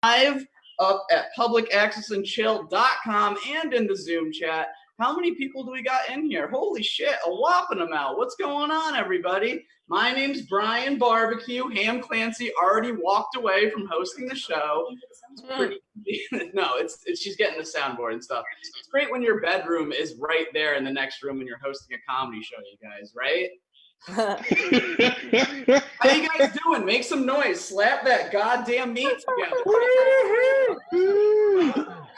live up at publicaccessandchill.com and in the Zoom chat. How many people do we got in here? Holy shit, a whopping amount. What's going on, everybody? My name's Brian Barbecue. Ham Clancy already walked away from hosting the show. No, it's she's getting the soundboard and stuff. It's great when your bedroom is right there in the next room when you're hosting a comedy show, you guys, right? How you guys doing? Make some noise. Slap that goddamn meat together.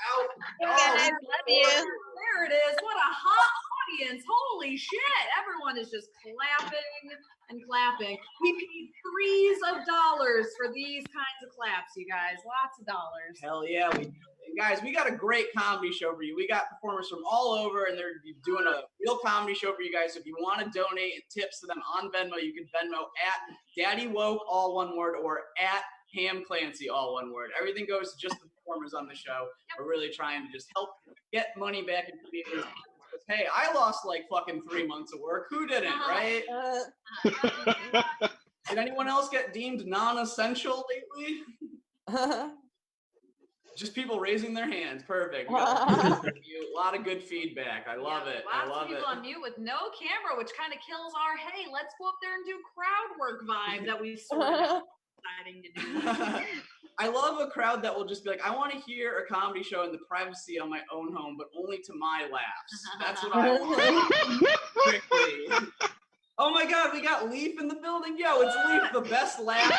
Oh, Guys, love you. there it is. What a hot audience. Holy shit. Everyone is just clapping and clapping. We paid threes of dollars for these kinds of claps, you guys. Lots of dollars. Hell yeah. Guys, we got a great comedy show for you. We got performers from all over, and they're doing a real comedy show for you guys. So if you want to donate tips to them on Venmo, you can Venmo at Daddy Woke, all one word, or at Ham Clancy, all one word. Everything goes to just the performers on the show. We're really trying to just help get money back in communities. Hey, I lost like fucking 3 months of work. Who didn't, right? Did anyone else get deemed non-essential lately? Just people raising their hands. Perfect. A lot of good feedback. I love it. Lots of people on mute with no camera, which kind of kills our, hey, let's go up there and do crowd work vibe that we sort of deciding to do. I love a crowd that will just be like, I want to hear a comedy show in the privacy of my own home, but only to my laughs. That's what I want. Quickly. Oh my God, we got Leaf in the building. Yo, it's Leaf, the best laugh.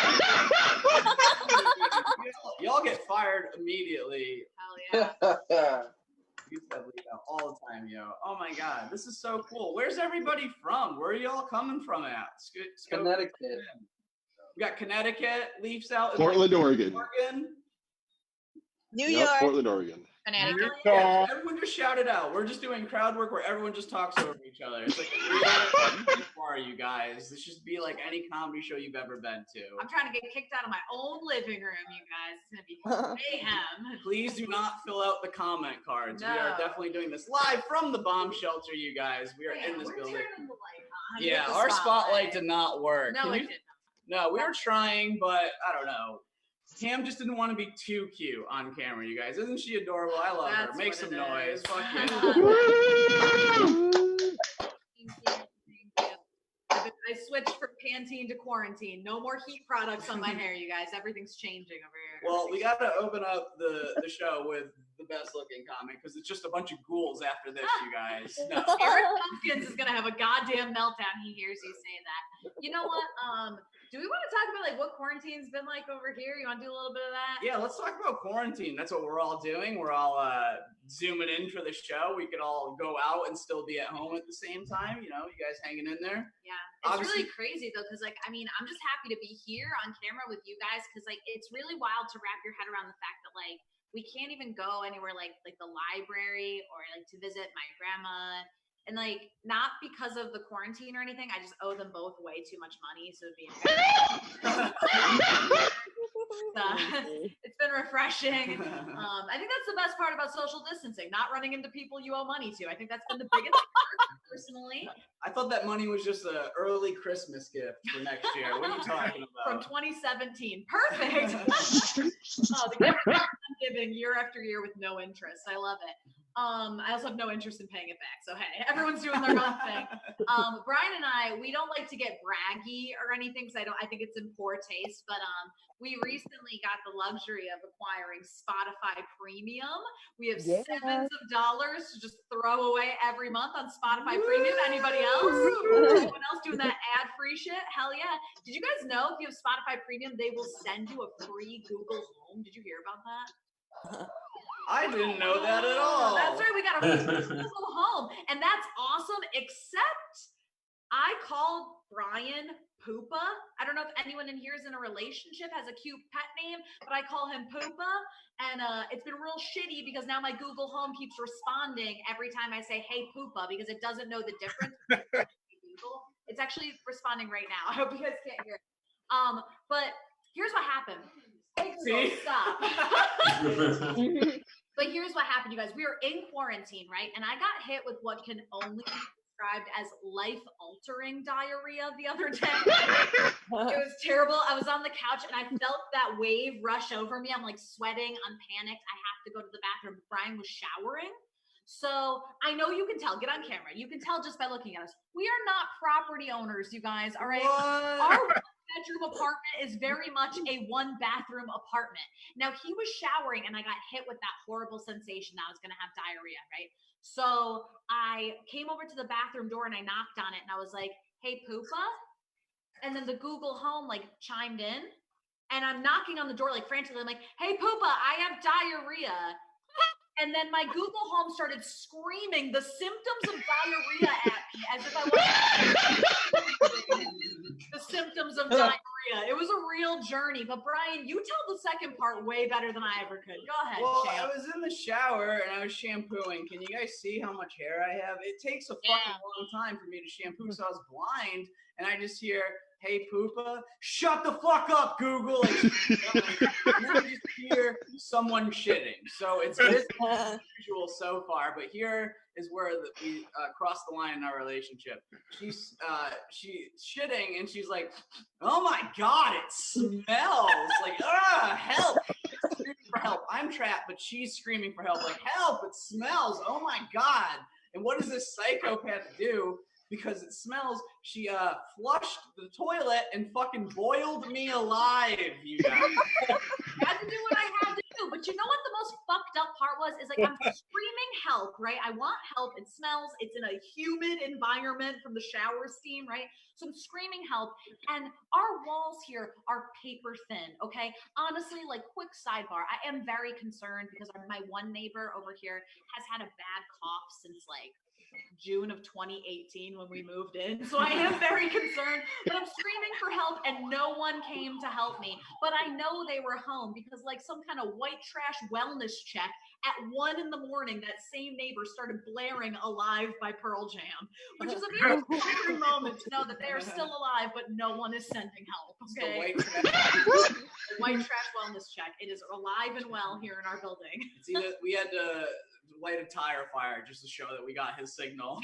Y'all get fired immediately. Hell yeah. You said Leaf out all the time, yo. Oh my God, this is so cool. Where's everybody from? Where are y'all coming from at? Connecticut. We got Connecticut, Leafs out. Portland, Oregon. New York. Portland, Oregon. Connecticut. Yeah, everyone just shout it out. We're just doing crowd work where everyone just talks over each other. It's like, who are you guys? This should be like any comedy show you've ever been to. I'm trying to get kicked out of my own living room, you guys. It's going to be mayhem. Please do not fill out the comment cards. No. We are definitely doing this live from the bomb shelter, you guys. We are in this building. Turning the light on. Yeah, Get the our spotlight did not work. No, it did No, we were trying, but I don't know. Cam just didn't want to be too cute on camera, you guys. Isn't she adorable? I love her. Make some noise. Fuck yeah. Thank you. I switched from Pantene to quarantine. No more heat products on my hair, you guys. Everything's changing over here. Well, we got to open up the show with the best looking comic because it's just a bunch of ghouls after this, you guys. No. Eric Tompkins is going to have a goddamn meltdown. He hears you say that. You know what? Do we want to talk about like what quarantine's been like over here? You want to do a little bit of that? Yeah, let's talk about quarantine. That's what we're all doing. We're all zooming in for the show. We could all go out and still be at home at the same time. You know, you guys hanging in there. Yeah, it's really crazy though, because like, I mean, I'm just happy to be here on camera with you guys because like it's really wild to wrap your head around the fact that like we can't even go anywhere like the library or like to visit my grandma. And like, not because of the quarantine or anything, I just owe them both way too much money. So it'd be it's been refreshing. I think that's the best part about social distancing, not running into people you owe money to. I think that's been the biggest part, personally. I thought that money was just an early Christmas gift for next year. What are you talking about? From 2017. Perfect. Oh, the gift I'm giving year after year with no interest. I love it. I also have no interest in paying it back. So, hey, everyone's doing their own thing. Brian and I, we don't like to get braggy or anything because I think it's in poor taste. But we recently got the luxury of acquiring Spotify Premium. We have sevens of dollars to just throw away every month on Spotify Premium. Anybody else? Anyone else doing that ad-free shit? Hell yeah. Did you guys know if you have Spotify Premium, they will send you a free Google Home? Did you hear about that? I didn't know that at all. That's right. We got a Google Home. And that's awesome, except I called Brian Poopa. I don't know if anyone in here is in a relationship, has a cute pet name, but I call him Poopa. And it's been real shitty because now my Google Home keeps responding every time I say, hey, Poopa, because it doesn't know the difference. It's actually responding right now. I hope you guys can't hear it. But here's what happened. Hey, stop. But here's what happened, you guys. We were in quarantine, right? And I got hit with what can only be described as life-altering diarrhea the other day. It was terrible. I was on the couch and I felt that wave rush over me. I'm like sweating. I'm panicked. I have to go to the bathroom. Brian was showering. So I know you can tell. Get on camera. You can tell just by looking at us. We are not property owners, you guys. All right. Our bedroom apartment is very much a one bathroom apartment. Now he was showering and I got hit with that horrible sensation that I was going to have diarrhea, right? So I came over to the bathroom door and I knocked on it and I was like, hey, Poopa. And then the Google Home like chimed in and I'm knocking on the door like frantically. I'm like, hey, Poopa, I have diarrhea. And then my Google Home started screaming the symptoms of diarrhea at me as if I was the symptoms of diarrhea. It was a real journey. But Brian, you tell the second part way better than I ever could. Go ahead. Well, Champ. I was in the shower and I was shampooing. Can you guys see how much hair I have? It takes a fucking long time for me to shampoo, so I was blind and I just hear, hey, Poopa, shut the fuck up, Google. Like, and then I just hear someone shitting. So it's usual so far, but here is where we cross the line in our relationship. She's shitting and she's like, oh my God, it smells. Like, help. Screaming for help. I'm trapped, but she's screaming for help. Like, help, it smells. Oh my God. And what does this psychopath do? Because it smells, she flushed the toilet and fucking boiled me alive, you guys. I had to do what I had to do. But you know what the most fucked up part was? Is like I'm screaming help, right? I want help. It smells. It's in a humid environment from the shower steam, right? So I'm screaming help. And our walls here are paper thin, okay? Honestly, like quick sidebar, I am very concerned because my one neighbor over here has had a bad cough since like June of 2018 when we moved in. So I am very concerned, but I'm screaming for help and no one came to help me. But I know they were home because like some kind of white trash wellness check at 1 a.m, that same neighbor started blaring Alive by Pearl Jam, which is a very scary moment to know that they are still alive, but no one is sending help. Okay. The white trash wellness check. It is alive and well here in our building. It's either we had to light a tire fire just to show that we got his signal.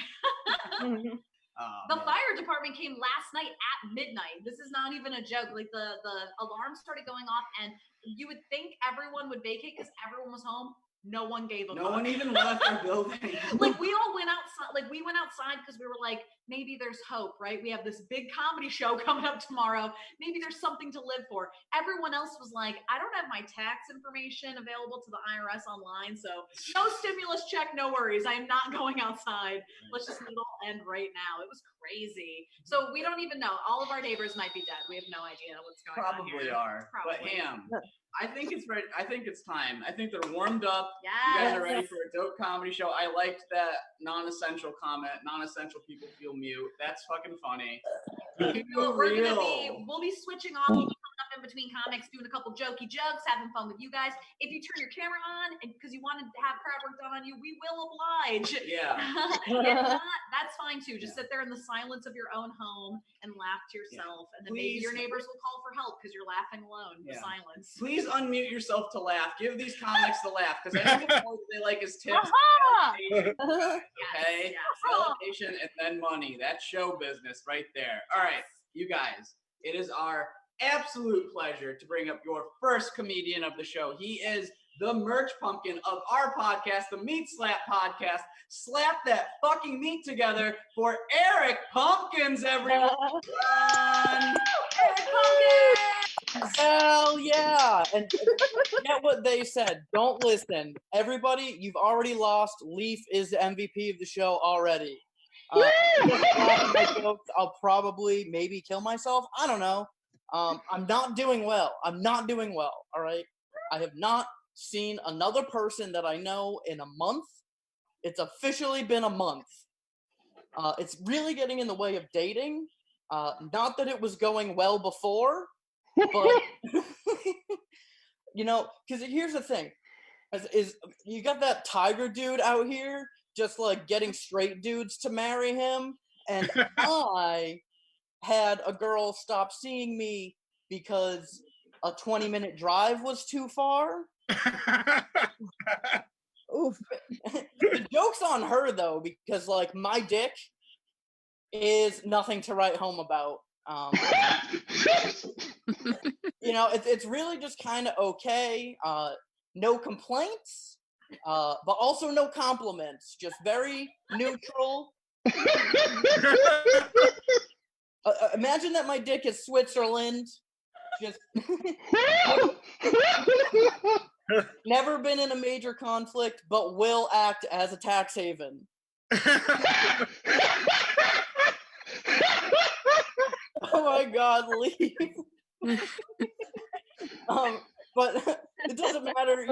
The fire department came last night at midnight. This is not even a joke. Like the alarm started going off and you would think everyone would vacate because everyone was home. No one gave a fuck. No one even left our building. Like we all went outside. Like we went outside because we were like, maybe there's hope, right? We have this big comedy show coming up tomorrow. Maybe there's something to live for. Everyone else was like, I don't have my tax information available to the IRS online, so no stimulus check, no worries. I am not going outside. Let's just let it all end right now. It was crazy. So we don't even know. All of our neighbors might be dead. We have no idea what's going on here. Probably are. But Ham, I think it's ready. I think it's time. I think they're warmed up. Yes. You guys are ready for a dope comedy show. I liked that non-essential comment. Non-essential people feel mute. That's fucking funny. We'll be switching off. We'll be coming up in between comics, doing a couple jokey jokes, having fun with you guys. If you turn your camera on and because you want to have crowd work done on you, we will oblige. Yeah. If not, that's fine too. Just sit there in the silence of your own home and laugh to yourself, and then maybe your neighbors will call for help because you're laughing alone in the silence. Please unmute yourself to laugh. Give these comics the laugh because I think what they like is tips. Okay, validation and then money. That's show business right there. All right, you guys, it is our absolute pleasure to bring up your first comedian of the show. He is the merch pumpkin of our podcast, the Meat Slap Podcast. Slap that fucking meat together for Eric Pumpkins, everyone. Eric Pumpkins! Hell yeah! And get what they said. Don't listen. Everybody, you've already lost. Leaf is the MVP of the show already. I'll probably maybe kill myself. I don't know. I'm not doing well. All right. I have not seen another person that I know in a month. It's officially been a month. It's really getting in the way of dating. Not that it was going well before, but you know, because here's the thing: is you got that tiger dude out here just like getting straight dudes to marry him, and I had a girl stop seeing me because a 20-minute drive was too far. Oof. The joke's on her though, because like my dick is nothing to write home about. It's really just kind of okay. No complaints, but also no compliments. Just very neutral. Imagine that my dick is Switzerland. Just never been in a major conflict, but will act as a tax haven. Oh my God, leave. But it doesn't matter,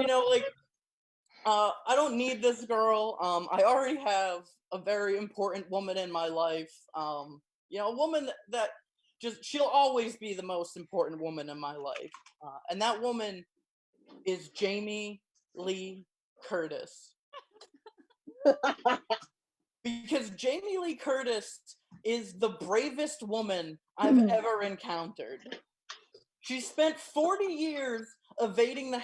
I don't need this girl. I already have a very important woman in my life. A woman that she'll always be the most important woman in my life. And that woman is Jamie Lee Curtis. Because Jamie Lee Curtis is the bravest woman I've ever encountered. She spent 40 years evading murder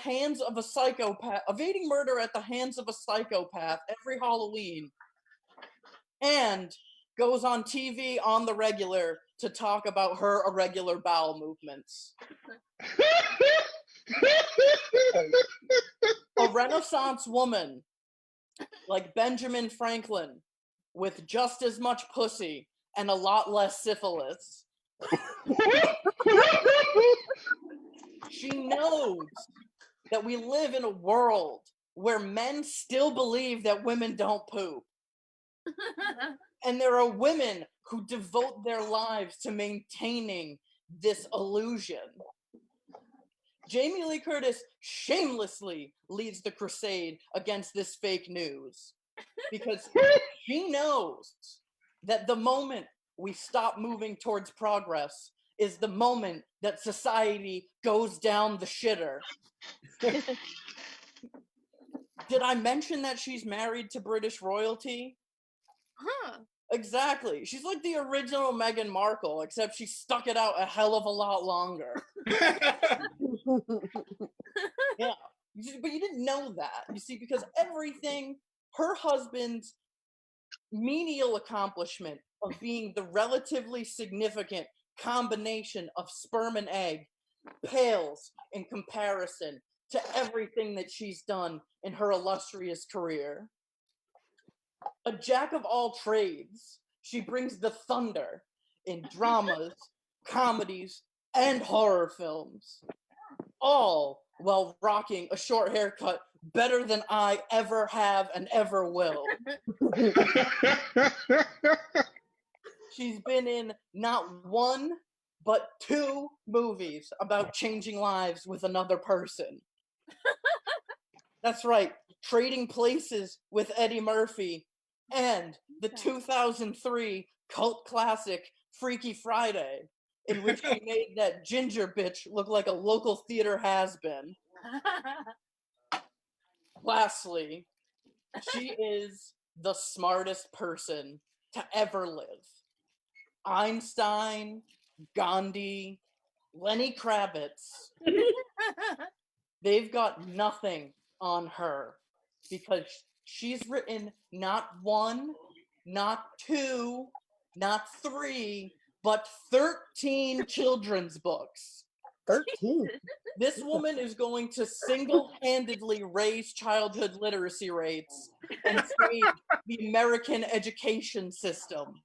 at the hands of a psychopath every Halloween, and goes on TV on the regular to talk about her irregular bowel movements. A Renaissance woman like Benjamin Franklin with just as much pussy and a lot less syphilis. She knows that we live in a world where men still believe that women don't poop. And there are women who devote their lives to maintaining this illusion. Jamie Lee Curtis shamelessly leads the crusade against this fake news because she knows that the moment we stop moving towards progress is the moment that society goes down the shitter. Did I mention that she's married to British royalty? Huh. Exactly. She's like the original Meghan Markle, except she stuck it out a hell of a lot longer. Yeah. But you didn't know that. You see, because everything, her husband's menial accomplishment of being the relatively significant combination of sperm and egg pales in comparison to everything that she's done in her illustrious career. A jack of all trades, she brings the thunder in dramas, comedies, and horror films, all while rocking a short haircut better than I ever have and ever will. She's been in not one, but 2 movies about changing lives with another person. That's right, Trading Places with Eddie Murphy, and the 2003 cult classic Freaky Friday, in which she made that ginger bitch look like a local theater has-been. Lastly, she is the smartest person to ever live. Einstein, Gandhi, Lenny Kravitz, they've got nothing on her because she's written not 1, not 2, not 3, but 13 children's books. 13. This woman is going to single-handedly raise childhood literacy rates and save the American education system.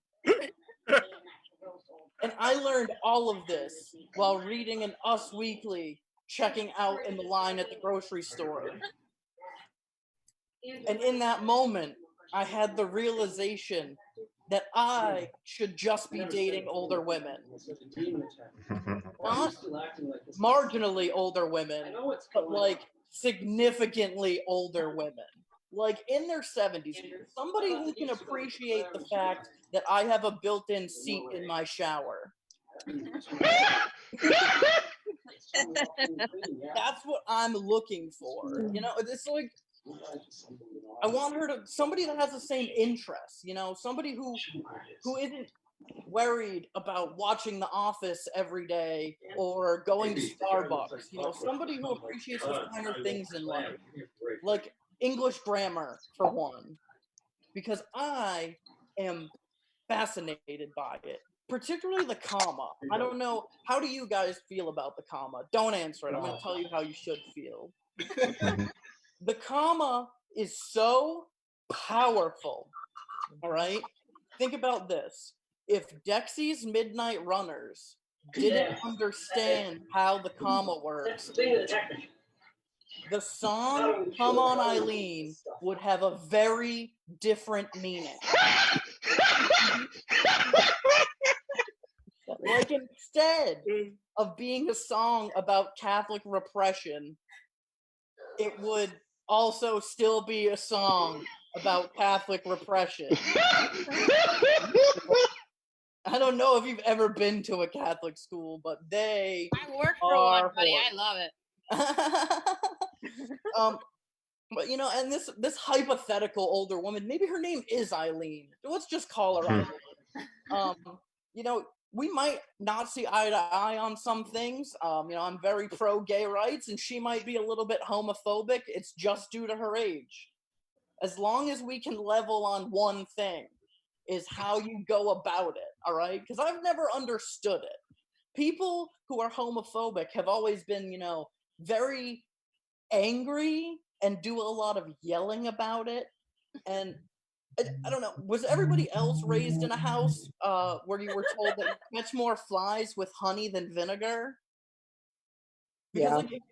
And I learned all of this while reading an Us Weekly, checking out in the line at the grocery store. And in that moment, I had the realization that I should just be dating older women. Not marginally older women, but like significantly older women. Like in their 70s. Somebody who can appreciate the fact that I have a built-in seat in my shower. That's what I'm looking for. It's like I want her to somebody that has the same interests, somebody who isn't worried about watching The Office every day or going to Starbucks, somebody who appreciates the finer things in life, like English grammar for one, because I am fascinated by it, particularly the comma. I don't know. How do you guys feel about the comma? Don't answer it. I'm going to tell you how you should feel. The comma is so powerful. All right? Think about this. If Dexy's Midnight Runners didn't understand how the comma works, the song Come On Eileen would have a very different meaning. Like, instead of being a song about Catholic repression, it would also still be a song about Catholic repression. I don't know if you've ever been to a Catholic school, but they I work for one, are buddy. horrible. I love it. But you know, and this hypothetical older woman, maybe her name is Eileen. Let's just call her Eileen. You know, we might not see eye to eye on some things. You know, I'm very pro gay rights, and she might be a little bit homophobic. It's just due to her age. As long as we can level on one thing, is how you go about it, all right? Because I've never understood it. People who are homophobic have always been, you know, very angry and do a lot of yelling about it. And I don't know, was everybody else raised in a house where you were told that you catch more flies with honey than vinegar? Because like,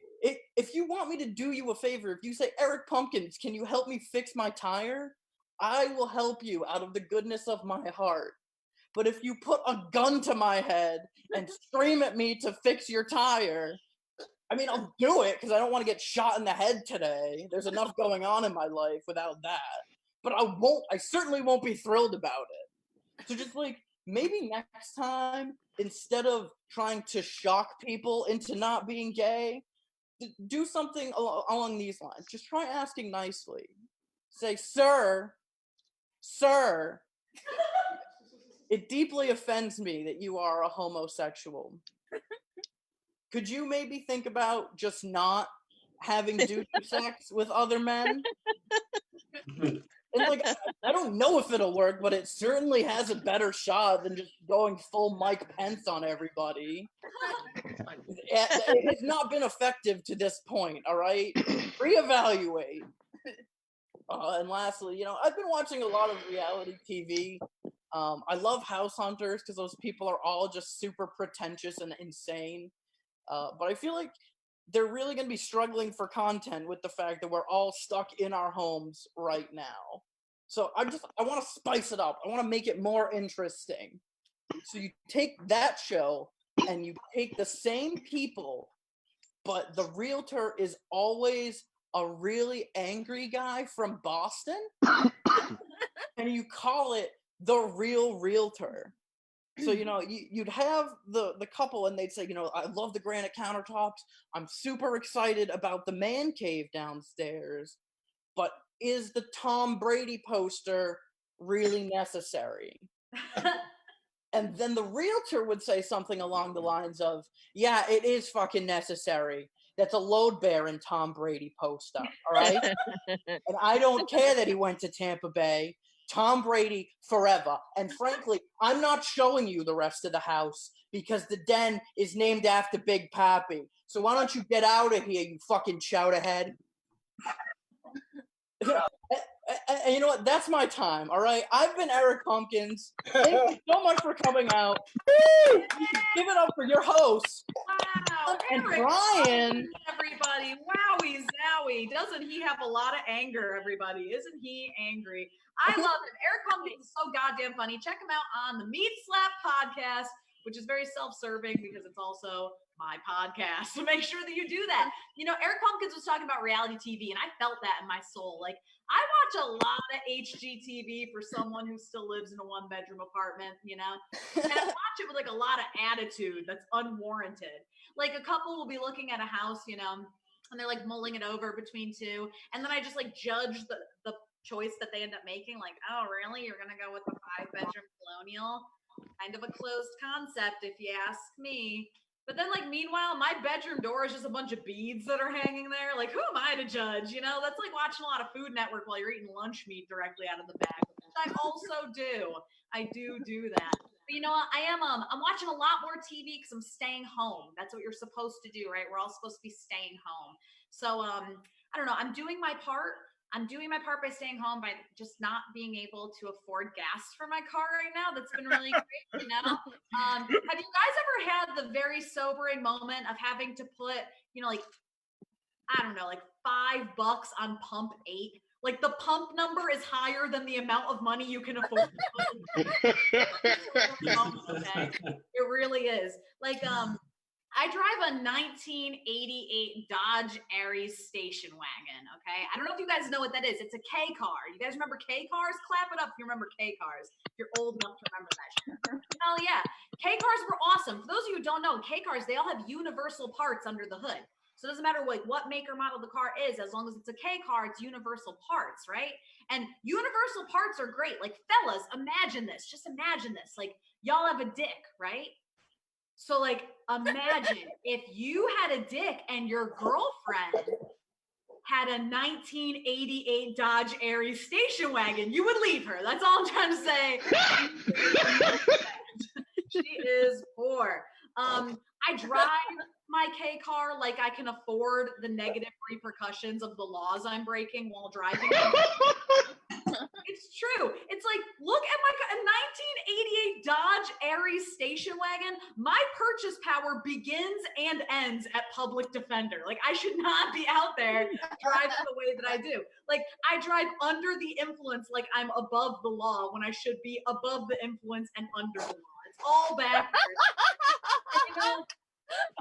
if you want me to do you a favor, if you say, Eric Pumpkins, can you help me fix my tire? I will help you out of the goodness of my heart. But if you put a gun to my head and scream at me to fix your tire, I mean, I'll do it because I don't want to get shot in the head today. There's enough going on in my life without that. But I certainly won't be thrilled about it. So just like, maybe next time, instead of trying to shock people into not being gay, do something along these lines. Just try asking nicely. Say, sir, it deeply offends me that you are a homosexual. Could you maybe think about just not having doo-doo sex with other men? And like, I don't know if it'll work, but it certainly has a better shot than just going full Mike Pence on everybody. It has not been effective to this point, all right? Reevaluate. And lastly, you know, I've been watching a lot of reality TV. I love House Hunters because those people are all just super pretentious and insane. But I feel like they're really going to be struggling for content with the fact that we're all stuck in our homes right now. So I want to spice it up. I want to make it more interesting. So you take that show and you take the same people, but the realtor is always a really angry guy from Boston, and you call it The Real Realtor. So, you know, you'd have the couple and they'd say, you know, I love the granite countertops. I'm super excited about the man cave downstairs. But is the Tom Brady poster really necessary? And then the realtor would say something along the lines of, yeah, it is fucking necessary. That's a load bearing Tom Brady poster, all right? And I don't care that he went to Tampa Bay. Tom Brady forever. And frankly, I'm not showing you the rest of the house because the den is named after Big Pappy. So why don't you get out of here, you fucking chowderhead? And you know what? That's my time, all right? I've been Eric Pumpkins. Thank you so much for coming out. Give it up for your host. Wow, And Eric, Brian. everybody, wowie zowie. Doesn't he have a lot of anger, everybody? Isn't he angry? I love him. Eric Pumpkins is so goddamn funny. Check him out on the Meat Slap podcast, which is very self-serving because it's also my podcast. So make sure that you do that. You know, Eric Pumpkins was talking about reality TV, and I felt that in my soul. Like, I watch a lot of HGTV for someone who still lives in a one-bedroom apartment, you know? And I watch it with, like, a lot of attitude that's unwarranted. Like, a couple will be looking at a house, you know, and they're, like, mulling it over between two, and then I just, like, judge the choice that they end up making. Like, oh, really? You're going to go with a 5-bedroom colonial? Kind of a closed concept, if you ask me. But then, like, meanwhile, my bedroom door is just a bunch of beads that are hanging there. Like, who am I to judge? You know, that's like watching a lot of Food Network while you're eating lunch meat directly out of the bag. I also do. I do that. But you know what? I'm watching a lot more TV because I'm staying home. That's what you're supposed to do, right? We're all supposed to be staying home. So I don't know. I'm doing my part. I'm doing my part by staying home, by just not being able to afford gas for my car right now. That's been really great, you know? Have you guys ever had the very sobering moment of having to put, you know, like, I don't know, like $5 on pump 8? Like the pump number is higher than the amount of money you can afford to put in. Okay? It really is. Like, I drive a 1988 Dodge Aries station wagon, okay? I don't know if you guys know what that is. It's a K car. You guys remember K cars? Clap it up if you remember K cars. If you're old enough to remember that shit. Hell yeah. K cars were awesome. For those of you who don't know, K cars, they all have universal parts under the hood. So it doesn't matter like what make or model the car is, as long as it's a K car, it's universal parts, right? And universal parts are great. Like, fellas, imagine this. Just imagine this. Like, y'all have a dick, right? So, like, imagine if you had a dick and your girlfriend had a 1988 Dodge Aries station wagon. You would leave her. That's all I'm trying to say. She is poor. I drive my K car like I can afford the negative repercussions of the laws I'm breaking while driving. It's true. It's like, look at a 1988 Dodge Aries station wagon. My purchase power begins and ends at Public Defender. Like, I should not be out there driving the way that I do. Like, I drive under the influence like I'm above the law when I should be above the influence and under the law. It's all backwards. You know,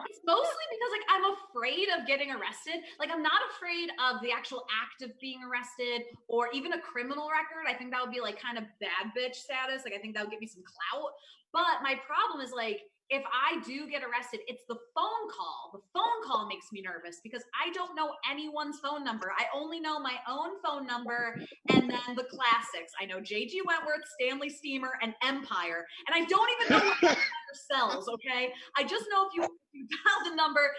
it's mostly because like I'm afraid of getting arrested. Like, I'm not afraid of the actual act of being arrested or even a criminal record. I think that would be like kind of bad bitch status. Like, I think that would give me some clout. But my problem is like, if I do get arrested, it's the phone call. The phone call makes me nervous because I don't know anyone's phone number. I only know my own phone number and then the classics. I know J.G. Wentworth, Stanley Steamer, and Empire. And I don't even know what Empire sells, okay? I just know if you dial the number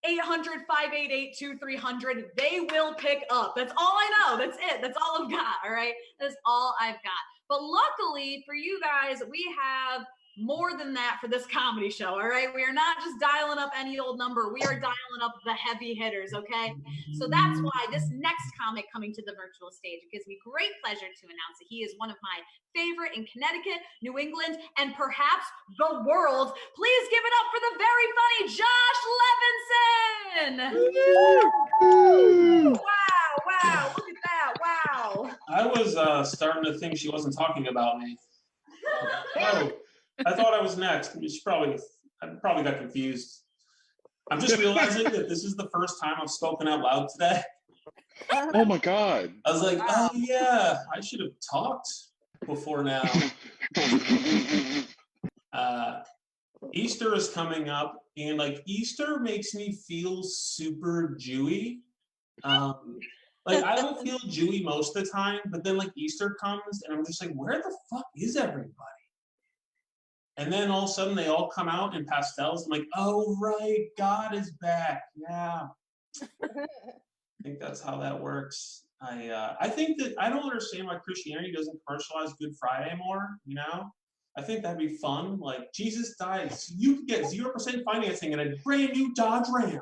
800-588-2300, they will pick up. That's all I know. That's it. That's all I've got, all right? That's all I've got. But luckily for you guys, we have more than that for this comedy show, all right? We are not just dialing up any old number. We are dialing up the heavy hitters, okay? So that's why this next comic coming to the virtual stage, it gives me great pleasure to announce that he is one of my favorite in Connecticut, New England, and perhaps the world. Please give it up for the very funny Josh Levinson! Wow, look at that, wow. I was starting to think she wasn't talking about me. Oh, I thought I was next. I probably got confused. I'm just realizing that this is the first time I've spoken out loud today. Oh my God. I was like, oh yeah, I should have talked before now. Easter is coming up, and like Easter makes me feel super Jewy. Like, I don't feel Jewy most of the time, but then like Easter comes and I'm just like, where the fuck is everybody? And then all of a sudden they all come out in pastels. I'm like, oh right, God is back. Yeah. I think that's how that works. I think that I don't understand why Christianity doesn't commercialize Good Friday more, you know? I think that'd be fun. Like, Jesus died so you could get 0% financing and a brand new Dodge Ram.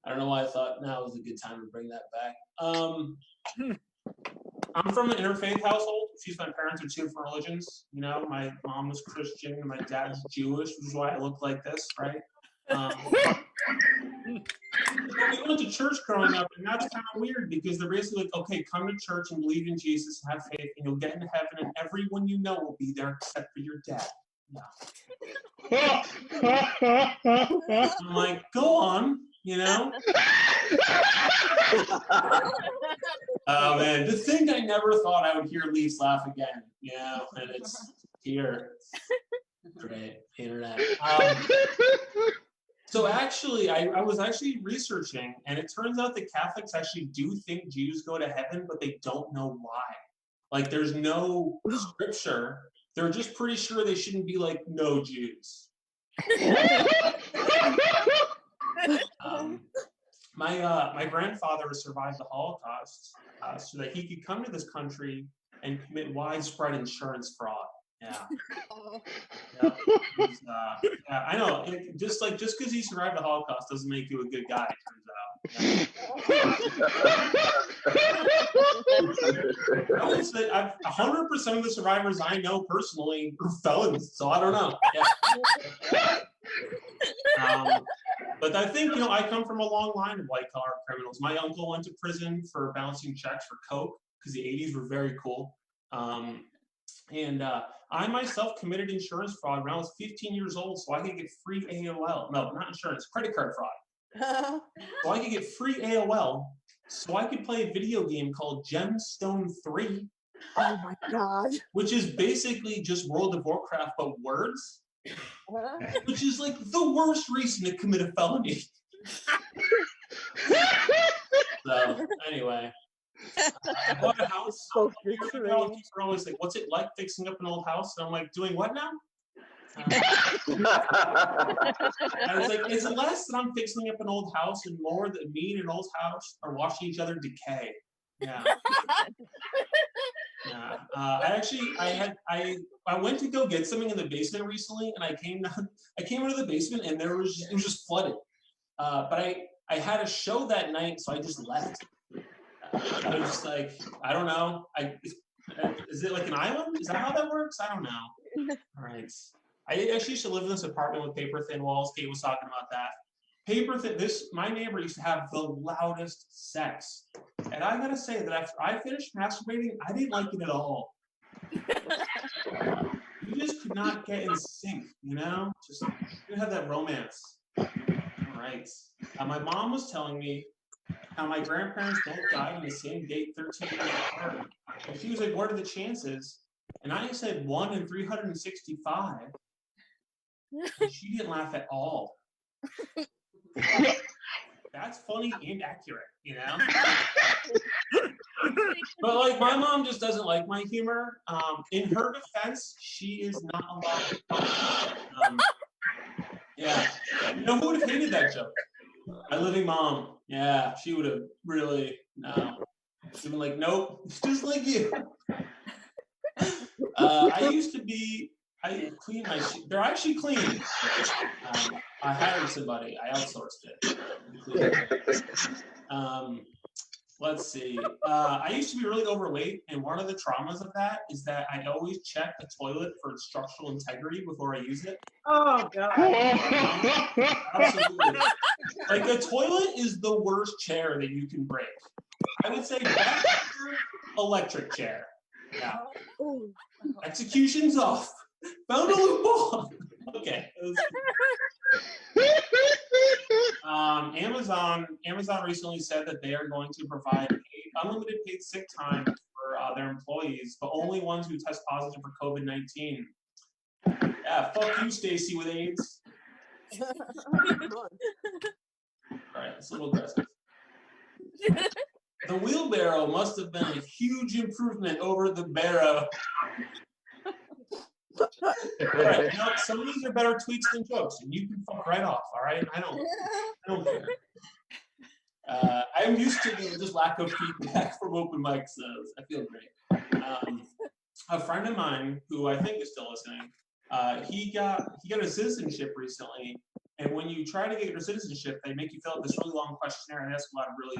I don't know why I thought now was a good time to bring that back. I'm from an interfaith household. Excuse, my parents are two different religions. You know, my mom was Christian and my dad's Jewish, which is why I look like this, right? We went to church growing up, and that's kind of weird because they're basically like, okay, come to church and believe in Jesus and have faith, and you'll get into heaven, and everyone you know will be there except for your dad. Yeah. I'm like, go on, you know? Oh man, to think I never thought I would hear Leafs laugh again, you know, and it's here. Great, internet. So actually, I was actually researching, and it turns out that Catholics actually do think Jews go to heaven, but they don't know why. Like, there's no scripture. They're just pretty sure they shouldn't be like, no Jews. My grandfather survived the Holocaust so that he could come to this country and commit widespread insurance fraud. Yeah. Yeah, yeah, I know. Just because he survived the Holocaust doesn't make you a good guy. It turns out. I would say 100% of the survivors I know personally are felons, so I don't know. Yeah. But I think I come from a long line of white collar criminals. My uncle went to prison for bouncing checks for coke because the '80s were very cool. And I myself committed insurance fraud when I was 15 years old, so I could get free AOL. No, not insurance, credit card fraud. So I could get free AOL, so I could play a video game called Gemstone 3. Oh my god. Which is basically just World of Warcraft, but words. Which is like the worst reason to commit a felony. So, anyway. I bought a house. People are always like, what's it like fixing up an old house? And I'm like, doing what now? I was like, it's less that I'm fixing up an old house and more that me and an old house are watching each other decay. Yeah. Yeah. I went to go get something in the basement recently, and I came into the basement and it was just flooded. But I had a show that night, so I just left. I was just like, I don't know. Is it like an island? Is that how that works? I don't know. All right. I actually used to live in this apartment with paper thin walls. Kate was talking about that. Paper thin. My neighbor used to have the loudest sex, and I gotta say that after I finished masturbating, I didn't like it at all. You just could not get in sync, Just you didn't have that romance. All right. My mom was telling me how my grandparents both died on the same date 13 years apart. And she was like, what are the chances? And I said 1 in 365. And she didn't laugh at all. That's funny and accurate, But like my mom just doesn't like my humor. In her defense, she is not allowed. Yeah. Who would have hated that joke? My living mom. Yeah, she would have really she'd been like, nope, just like you. I clean my shit. They're actually clean. I hired somebody. I outsourced it. Let's see. I used to be really overweight, and one of the traumas of that is that I always check the toilet for structural integrity before I use it. Oh god. Absolutely. Like a toilet is the worst chair that you can break. I would say best electric chair. Yeah. Execution's off. Found a loophole. Okay. Amazon recently said that they are going to provide unlimited paid sick time for their employees, but only ones who test positive for COVID-19. Yeah, fuck you, Stacy with AIDS. All right, it's a little aggressive. The wheelbarrow must have been a huge improvement over the barrow. All right, some of these are better tweets than jokes, and you can fuck right off. All right, I don't care. I'm used to just lack of feedback from open mics, so I feel great. A friend of mine who I think is still listening, he got a citizenship recently, and when you try to get your citizenship, they make you fill out this really long questionnaire and ask a lot of really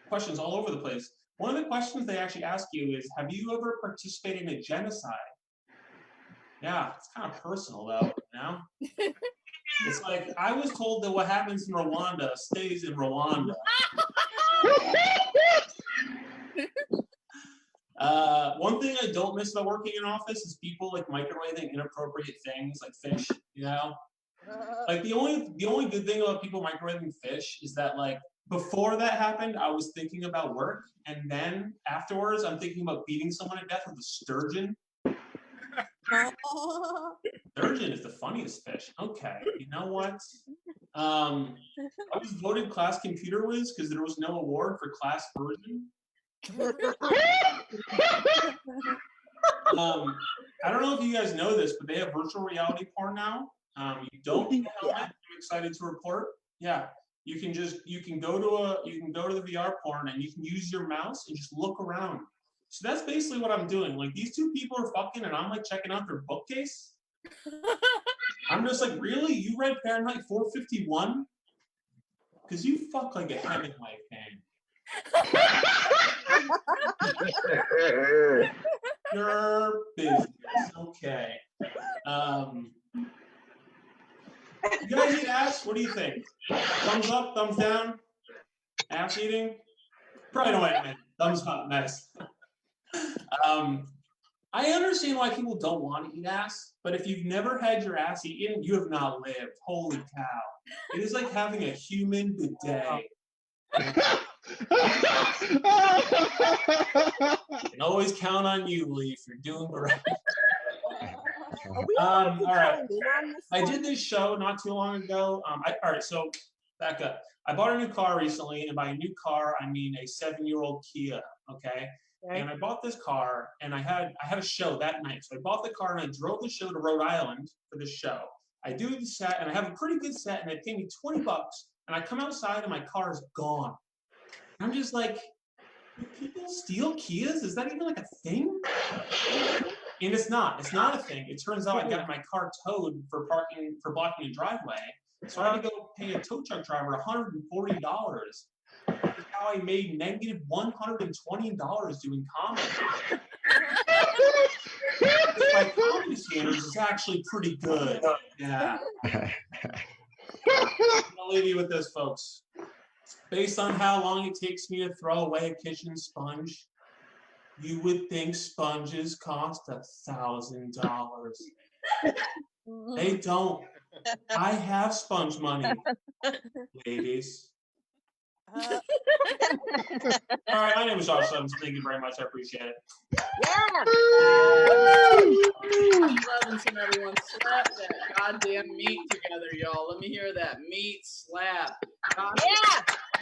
questions all over the place. One of the questions they actually ask you is, have you ever participated in a genocide? Yeah, it's kind of personal though, It's like, I was told that what happens in Rwanda stays in Rwanda. One thing I don't miss about working in office is people like microwaving inappropriate things like fish, Like the only good thing about people microwaving fish is that like before that happened, I was thinking about work, and then afterwards I'm thinking about beating someone to death with a sturgeon. Sturgeon is the funniest fish. Okay, you know what? I was voted class computer whiz because there was no award for class version. I don't know if you guys know this, but they have virtual reality porn now. You don't need a helmet. I'm excited to report. Yeah, You can go to the VR porn and you can use your mouse and just look around. So that's basically what I'm doing. Like these two people are fucking and I'm like checking out their bookcase. I'm just like, really? You read Fahrenheit 451? Because you fuck like a Hemingway fan. Your business. Okay. You guys eat ass? What do you think? Thumbs up, thumbs down? Ass eating? Probably don't wait a minute. Thumbs up, nice. I understand why people don't want to eat ass, but if you've never had your ass eaten, you have not lived. Holy cow. It is like having a human bidet. You can always count on you, Leaf. You're doing great. All right. I did this show not too long ago. All right, so back up. I bought a new car recently, and by a new car, I mean a 7-year-old Kia, okay? And I bought this car, and I had a show that night. So I bought the car, and I drove the show to Rhode Island for the show. I do the set, and I have a pretty good set, and it paid me $20. And I come outside, and my car is gone. I'm just like, do people steal Kias? Is that even like a thing? And it's not. It's not a thing. It turns out I got my car towed for blocking a driveway. So I had to go pay a tow truck driver $140. That's how I made negative $120 doing comedy. My comedy standards is actually pretty good. Yeah. I'll leave you with this, folks. Based on how long it takes me to throw away a kitchen sponge, you would think sponges cost $1,000. They don't. I have sponge money, ladies. All right, my name is Josh Levinson. Thank you very much. I appreciate it. Levinson, everyone, slap that goddamn meat together, y'all. Let me hear that meat slap. God,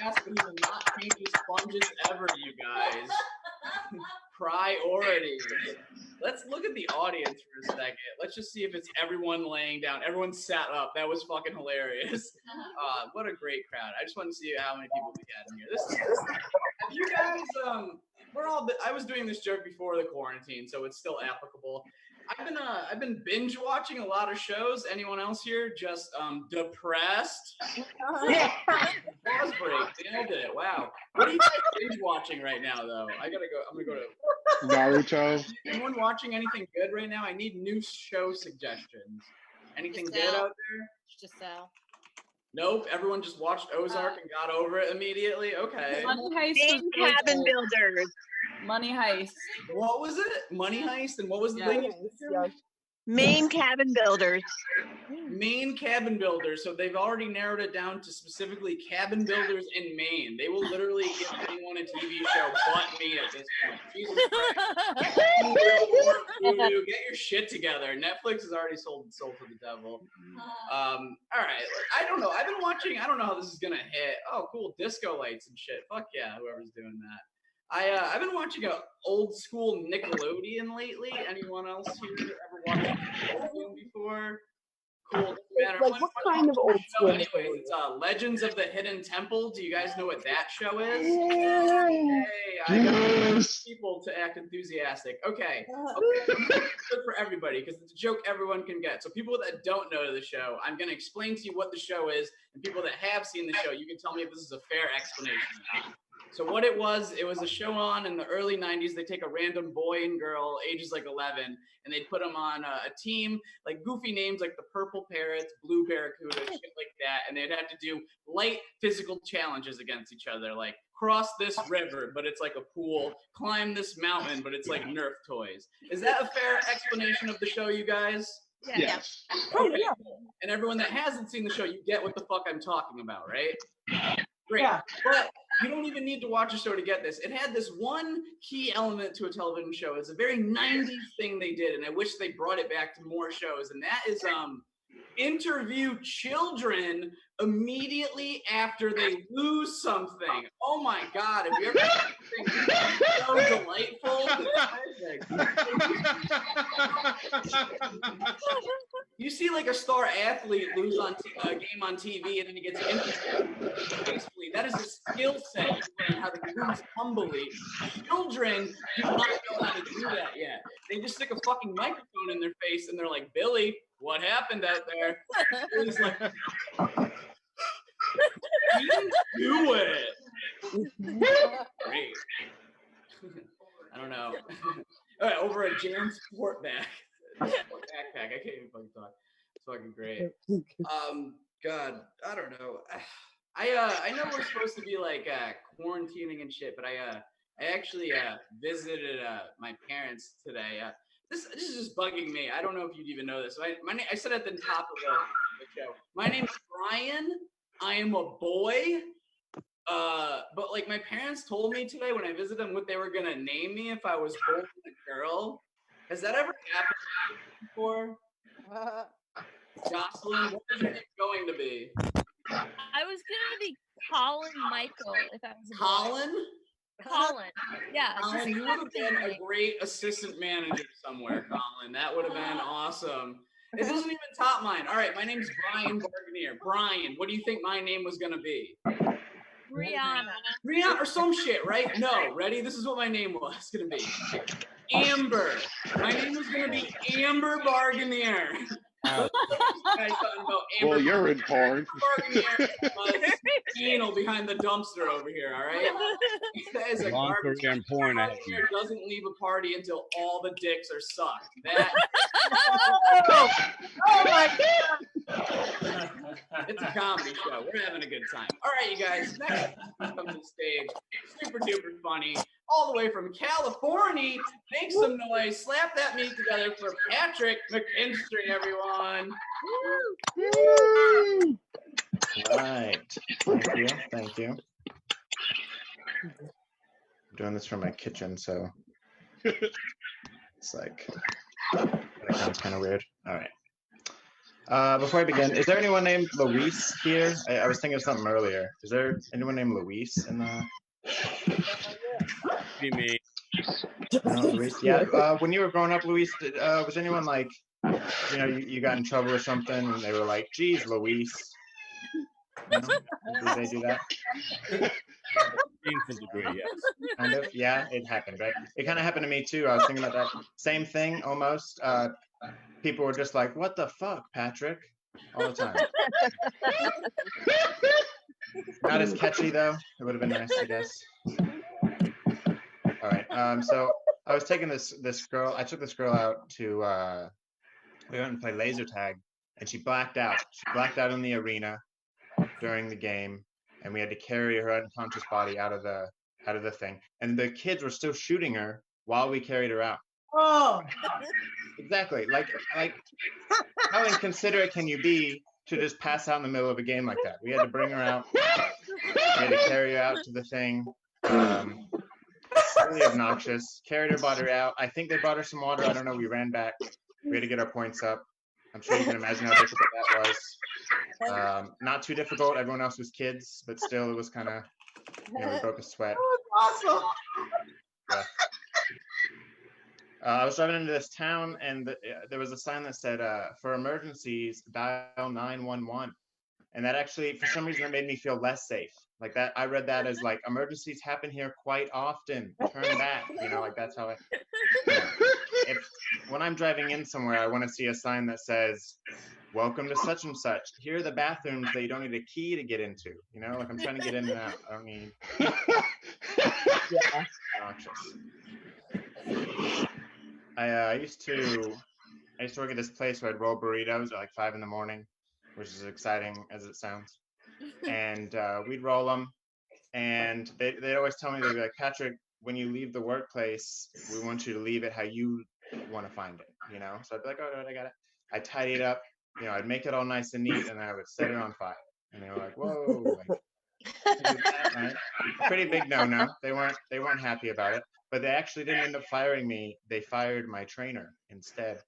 ask me to not change these sponges ever, you guys. Priority. Let's look at the audience for a second. Let's just see if it's everyone laying down. Everyone sat up. That was fucking hilarious. What a great crowd. I just want to see how many people we had in here. Have you guys, I was doing this joke before the quarantine, so it's still applicable. I've been binge watching a lot of shows. Anyone else here just depressed? Pause break. Nailed it. Wow. What are you guys binge watching right now, though? I'm gonna go to Naruto. Anyone watching anything good right now? I need new show suggestions. Anything good out there? Giselle. Nope. Everyone just watched Ozark and got over it immediately. Okay. Money Heist. Main Cabin Builders. Money Heist. What was it? Money Heist? And what was the thing? Main Cabin Builders. Maine Cabin Builders. So they've already narrowed it down to specifically cabin builders in Maine. They will literally give anyone a TV show but me at this point. Jesus Christ. Hulu, get your shit together. Netflix has already sold to the devil. All right. I don't know. I've been watching. I don't know how this is gonna hit. Oh, cool. Disco lights and shit. Fuck yeah, whoever's doing that. I've been watching a old school Nickelodeon lately. Anyone else here ever watched Nickelodeon before? Cool. Doesn't matter. Like what kind of old school? Anyways, it's Legends of the Hidden Temple. Do you guys know what that show is? Yeah. Hey, I got Yes. people to act enthusiastic. Okay. Good for everybody because it's a joke everyone can get. So people that don't know the show, I'm going to explain to you what the show is, and people that have seen the show, you can tell me if this is a fair explanation or not. So what it was a show on in the early 90s. They take a random boy and girl, ages like 11, and they'd put them on a team, like goofy names like the Purple Parrots, Blue Barracuda, shit like that, and they'd have to do light physical challenges against each other, like cross this river, but it's like a pool, climb this mountain, but it's like Nerf toys. Is that a fair explanation of the show, you guys? Yes. Okay. And everyone that hasn't seen the show, you get what the fuck I'm talking about, right? Great. Yeah. But you don't even need to watch a show to get this. It had this one key element to a television show. It's a very 90s thing they did, and I wish they brought it back to more shows. And that is interview children immediately after they lose something. Oh my God! Have you ever seen something so delightful? You see like a star athlete lose on a game on TV and then he gets interviewed gracefully. That is a skill set. You learn how to lose humbly. Children do not know how to do that yet. They just stick a fucking microphone in their face and they're like, Billy, what happened out there? Billy's like, he didn't do it. Great. I don't know. All right, over a Jan Sport bag. Backpack. I can't even fucking talk. It's fucking great. God, I don't know. I know we're supposed to be like quarantining and shit, but I actually visited my parents today. This is just bugging me. I don't know if you'd even know this. I said at the top of the show. My name's Brian. I am a boy. But like my parents told me today when I visited them what they were gonna name me if I was born a girl. Has that ever happened before? Jocelyn, what is your name going to be? I was gonna be Colin Michael if I was a boy. Colin? Colin. Yeah. Colin, you would have been a great assistant manager somewhere, Colin. That would have been awesome. It doesn't even top mine. All right, my name's Brian Barganier. Brian, what do you think my name was gonna be? Rihanna. Rihanna or some shit, right? No, ready? This is what my name was gonna be. Amber. My name was gonna be Amber Barganier. Guys talking about Amber. Well, you're in porn. Barganier was anal behind the dumpster over here. All right. That is a Long garbage. career in porn. Barganier doesn't leave a party until all the dicks are sucked. That. Oh my God! It's a comedy show. We're having a good time. All right, you guys. Next come to the stage. Super duper funny. All the way from California. Make some noise. Slap that meat together for Patrick McKinstry, everyone. Right. Thank you. Thank you. I'm doing this from my kitchen, so it's like that sounds kind of weird. All right. Before I begin, is there anyone named Luis here? I was thinking of something earlier. Is there anyone named Luis in the? Be me. No, Luis. Yeah. When you were growing up, Luis, was anyone like, you got in trouble or something, and they were like, "Geez, Luis." Did they do that? Painful degree, yes. Kind of. Yeah, it happened, right? It kind of happened to me too. I was thinking about that same thing almost. People were just like, "What the fuck, Patrick?" all the time. Not as catchy though. It would have been nice, I guess. All right. So I was taking this girl. I took this girl out to. We went and played laser tag, and she blacked out. She blacked out in the arena during the game, and we had to carry her unconscious body out of the thing. And the kids were still shooting her while we carried her out. Oh. Exactly. Like how inconsiderate can you be to just pass out in the middle of a game like that? We had to bring her out. We had to carry her out to the thing. Really obnoxious. Carried her, brought her out. I think they brought her some water. I don't know. We ran back. We had to get our points up. I'm sure you can imagine how difficult that was. Not too difficult. Everyone else was kids, but still, it was kind of, we broke a sweat. Awesome. Yeah. I was driving into this town, and there was a sign that said, "For emergencies, dial 911." And that actually, for some reason, it made me feel less safe. Like that, I read that as like, emergencies happen here quite often. Turn back. Like that's how when I'm driving in somewhere, I want to see a sign that says, "Welcome to such and such. Here are the bathrooms that you don't need a key to get into." Like I'm trying to get in and out. I don't need. Yeah. Obnoxious. I used to work at this place where I'd roll burritos at like 5 a.m, which is exciting as it sounds. And we'd roll them, and they'd always tell me, they'd be like, "Patrick, when you leave the workplace, we want you to leave it how you want to find it." So I'd be like, "Oh, no, I got it." I'd tidy it up, I'd make it all nice and neat, and then I would set it on fire. And they were like, "Whoa, like, that, right?" Pretty big no-no. They weren't happy about it, but they actually didn't end up firing me. They fired my trainer instead.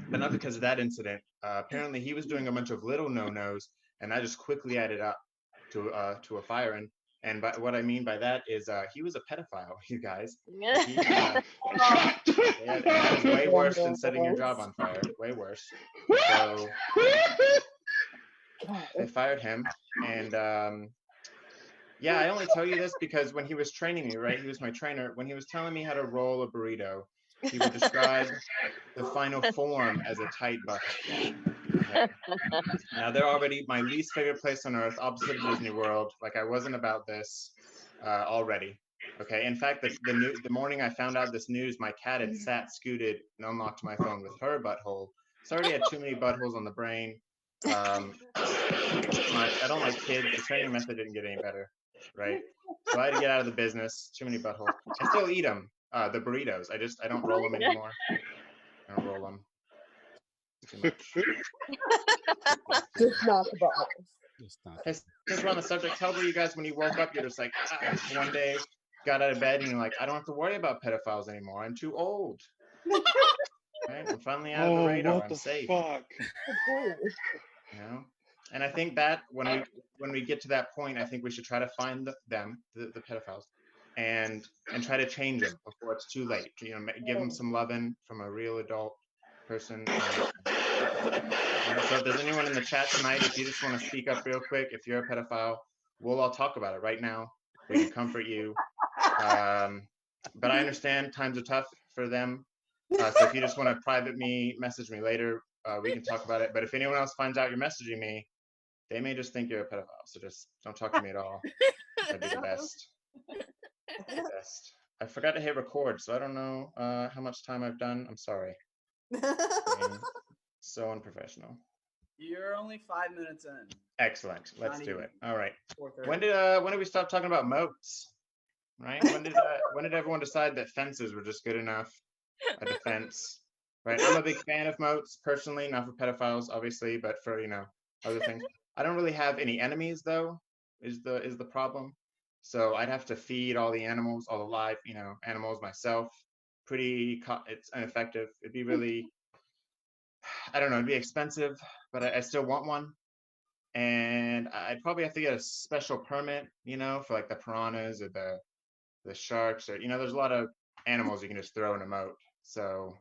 but not because of that incident. Apparently, he was doing a bunch of little no-nos, and I just quickly added up to a firing. And by, what I mean by that is he was a pedophile, you guys. He, that is way worse than setting your job on fire. Way worse. So they fired him, and yeah, I only tell you this because when he was training me, right? He was my trainer. When he was telling me how to roll a burrito, he would describe the final form as a tight bucket. Okay. Now they're already my least favorite place on earth, opposite of Disney World. Like I wasn't about this already. Okay. In fact, the morning I found out this news, my cat had sat, scooted, and unlocked my phone with her butthole. So I already had too many buttholes on the brain. I don't like kids. The training method didn't get any better, right? So I had to get out of the business. Too many buttholes. I still eat them, the burritos. I don't roll them anymore. I don't roll them. Too much. Just not the buttholes. Hey, since we're on the subject, tell me, you guys, when you woke up, you're just like, one day, got out of bed, and you're like, I don't have to worry about pedophiles anymore. I'm too old. Right? I'm finally out of the radar. I'm safe. Fuck? You know? And I think that when we get to that point, I think we should try to find the pedophiles, and try to change them before it's too late. You know, give them some loving from a real adult person. So if there's anyone in the chat tonight, if you just want to speak up real quick, if you're a pedophile, we'll all talk about it right now. We can comfort you. But I understand times are tough for them. So if you just want to private me, message me later, we can talk about it. But if anyone else finds out you're messaging me, they may just think you're a pedophile. So just don't talk to me at all. That'd be the best. Best. I forgot to hit record, so I don't know how much time I've done. I'm sorry. So unprofessional. You're only 5 minutes in. Excellent. Let's do it. All right. 4:30. When did we stop talking about moats? Right? When did everyone decide that fences were just good enough? A defense. Right. I'm a big fan of moats personally, not for pedophiles, obviously, but for other things. I don't really have any enemies though. Is the problem? So I'd have to feed all the animals, all the live animals myself. It's ineffective. It'd be really. I don't know, it'd be expensive, but I still want one. And I'd probably have to get a special permit, for like the piranhas or the sharks, or there's a lot of animals you can just throw in a moat. So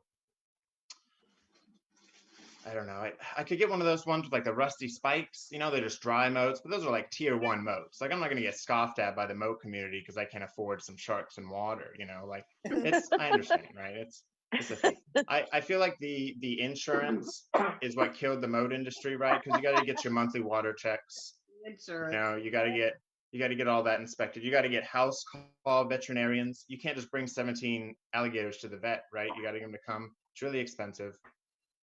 I don't know. I could get one of those ones with like the rusty spikes, they're just dry moats, but those are like tier 1 moats. Like I'm not gonna get scoffed at by the moat community because I can't afford some sharks and water, like I understand, right? It's a thing. I feel like the insurance is what killed the moat industry, right? Because you got to get your monthly water checks. Insurance. You got to get all that inspected. You got to get house call veterinarians. You can't just bring 17 alligators to the vet, right? You got to get them to come. It's really expensive.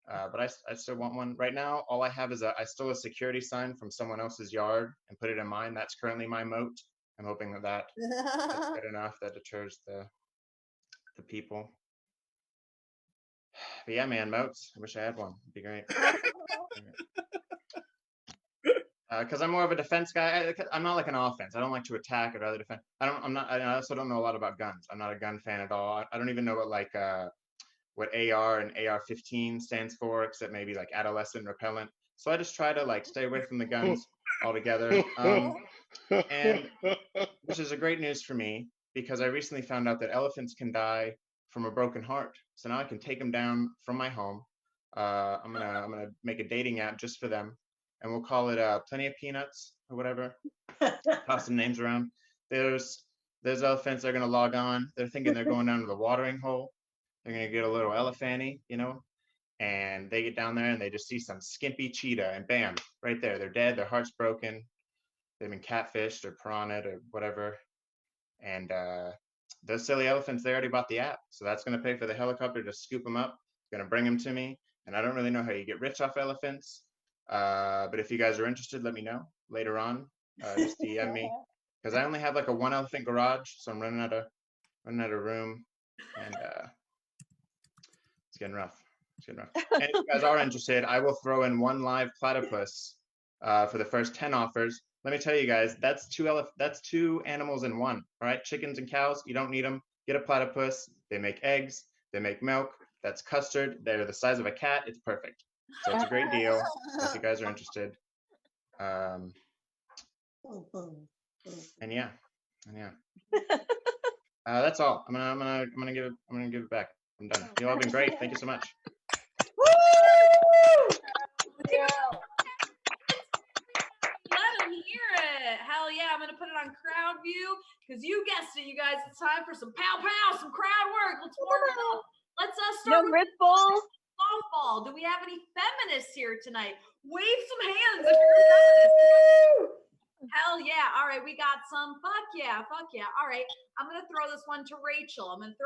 But I still want one. Right now, all I have is I stole a security sign from someone else's yard and put it in mine. That's currently my moat. I'm hoping that's good enough that deters the people. But yeah, man, moats. I wish I had one. It'd be great. Because I'm more of a defense guy. I'm not like an offense. I don't like to attack. I'd rather defend. I also don't know a lot about guns. I'm not a gun fan at all. I don't even know what AR and AR-15 stands for, except maybe like adolescent repellent. So I just try to stay away from the guns altogether. And which is a great news for me because I recently found out that elephants can die from a broken heart. So now I can take them down from my home. I'm gonna make a dating app just for them, and we'll call it Plenty of Peanuts or whatever. Toss some names around. There's elephants. They're gonna log on. They're thinking they're going down to the watering hole. They're gonna get a little elephanty, and they get down there and they just see some skimpy cheetah, and bam, right there, they're dead. Their heart's broken. They've been catfished or piranha'd or whatever, and those silly elephants, they already bought the app. So that's going to pay for the helicopter to scoop them up. It's going to bring them to me. And I don't really know how you get rich off elephants. But if you guys are interested, let me know later on. Just DM me. Because I only have like a 1 elephant garage. So I'm running out of room. And it's getting rough. And if you guys are interested, I will throw in 1 live platypus for the first 10 offers. Let me tell you guys, that's 2 animals in 1. All right, chickens and cows, you don't need them. Get a platypus. They make eggs. They make milk. That's custard. They're the size of a cat. It's perfect. So it's a great deal if you guys are interested. And yeah. That's all. I'm gonna give it back. I'm done. You all have been great. Thank you so much. Let them hear it. Hell yeah, I'm gonna put it on crowd view because you guessed it, you guys. It's time for some pow pow, some crowd work. Let's warm it up. Let's start No with Red Bull. softball. Do we have any feminists here tonight? Wave some hands if you're a feminist. Hell yeah. All right, we got some. Fuck yeah. All right, I'm gonna throw this one to Rachel. And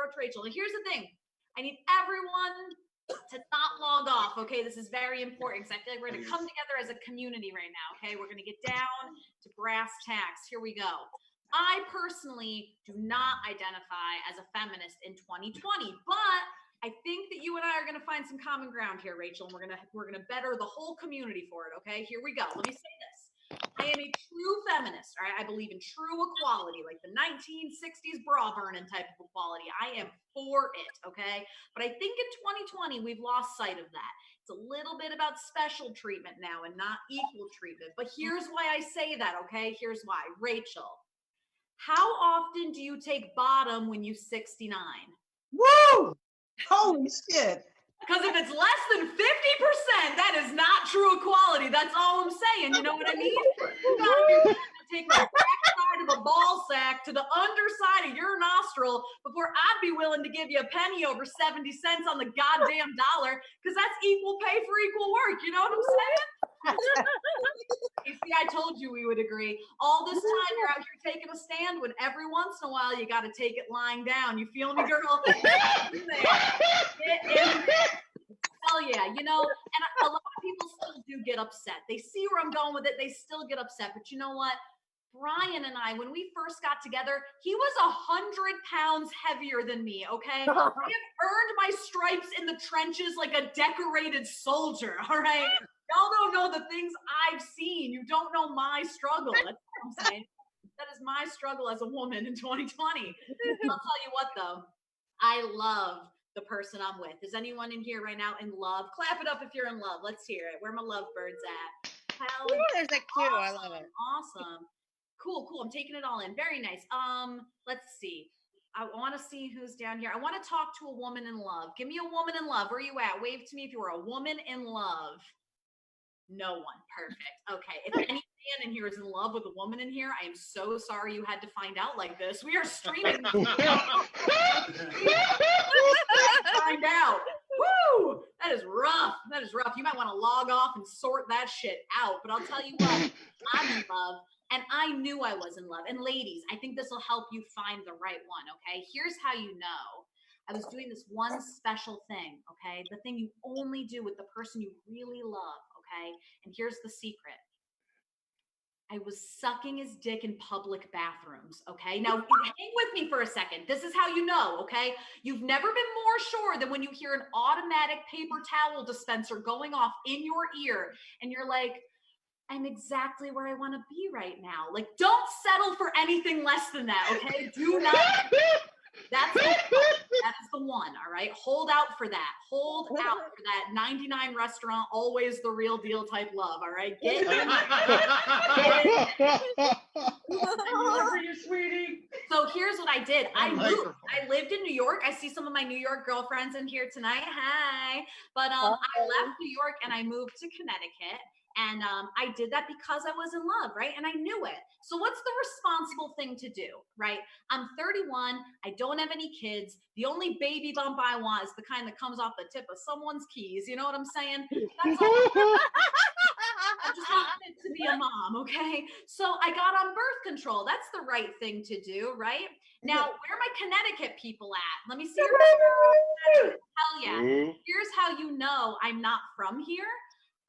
here's the thing. I need everyone to not log off. Okay, this is very important because I feel like we're gonna come together as a community right now. Okay, we're gonna get down to brass tacks. Here we go. I personally do not identify as a feminist in 2020, but I think that you and I are going to find some common ground here, Rachel, and we're going to better the whole community for it, okay? Here we go. Let me say this. I am a true feminist, all right? I believe in true equality, like the 1960s bra burning type of equality. I am for it, okay? But I think in 2020, we've lost sight of that. It's a little bit about special treatment now and not equal treatment. But here's why I say that, okay? Here's why. Rachel, how often do you take bottom when you 69? Woo! Holy shit. Because if it's less than 50%, that is not true equality. That's all I'm saying. You know what I mean? You gotta be willing to take the backside of a ball sack to the underside of your nostril before I'd be willing to give you a penny over 70 cents on the goddamn dollar, because that's equal pay for equal work. You know what I'm saying? You see, I told you we would agree. All this time you're out here taking a stand when every once in a while you got to take it lying down. You feel me, girl? Get in there. Hell yeah. You know, and a lot of people still do get upset. They see where I'm going with it. They still get upset. But you know what? Brian and I, when we first got together, he was 100 pounds heavier than me, okay? I have earned my stripes in the trenches like a decorated soldier, all right? Y'all don't know the things I've seen. You don't know my struggle. That's what I'm saying. That is my struggle as a woman in 2020. I'll tell you what, though. I love the person I'm with. Is anyone in here right now in love? Clap it up if you're in love. Let's hear it. Where my lovebirds at? Hell Ooh, there's a cue. I love it. Awesome. Cool. I'm taking it all in. Very nice. Let's see. I want to see who's down here. I want to talk to a woman in love. Give me a woman in love. Where are you at? Wave to me if you were a woman in love. No one. Perfect. Okay. If any man in here is in love with a woman in here, I am so sorry you had to find out like this. We are streaming. Find out. Woo! That is rough. You might want to log off and sort that shit out. But I'll tell you what, I'm in love. And I knew I was in love. And ladies, I think this will help you find the right one, okay? Here's how you know. I was doing this one special thing, okay? The thing you only do with the person you really love, okay? And here's the secret. I was sucking his dick in public bathrooms, okay? Now, hang with me for a second. This is how you know, okay? You've never been more sure than when you hear an automatic paper towel dispenser going off in your ear, and you're like, I'm exactly where I want to be right now. Like, don't settle for anything less than that, okay? Do not. That is the one, all right? Hold out for that. Hold out for that 99 restaurant, always the real deal type love, all right? Get in there. For you, sweetie. So here's what I did. I moved. I lived in New York. I see some of my New York girlfriends in here tonight. Hi. But I left New York and I moved to Connecticut. And I did that because I was in love, right? And I knew it. So what's the responsible thing to do, right? I'm 31. I don't have any kids. The only baby bump I want is the kind that comes off the tip of someone's keys. You know what I'm saying? That's all. I just want to be a mom, okay? So I got on birth control. That's the right thing to do, right? Now, where are my Connecticut people at? Let me see your hell yeah. Here's how you know I'm not from here.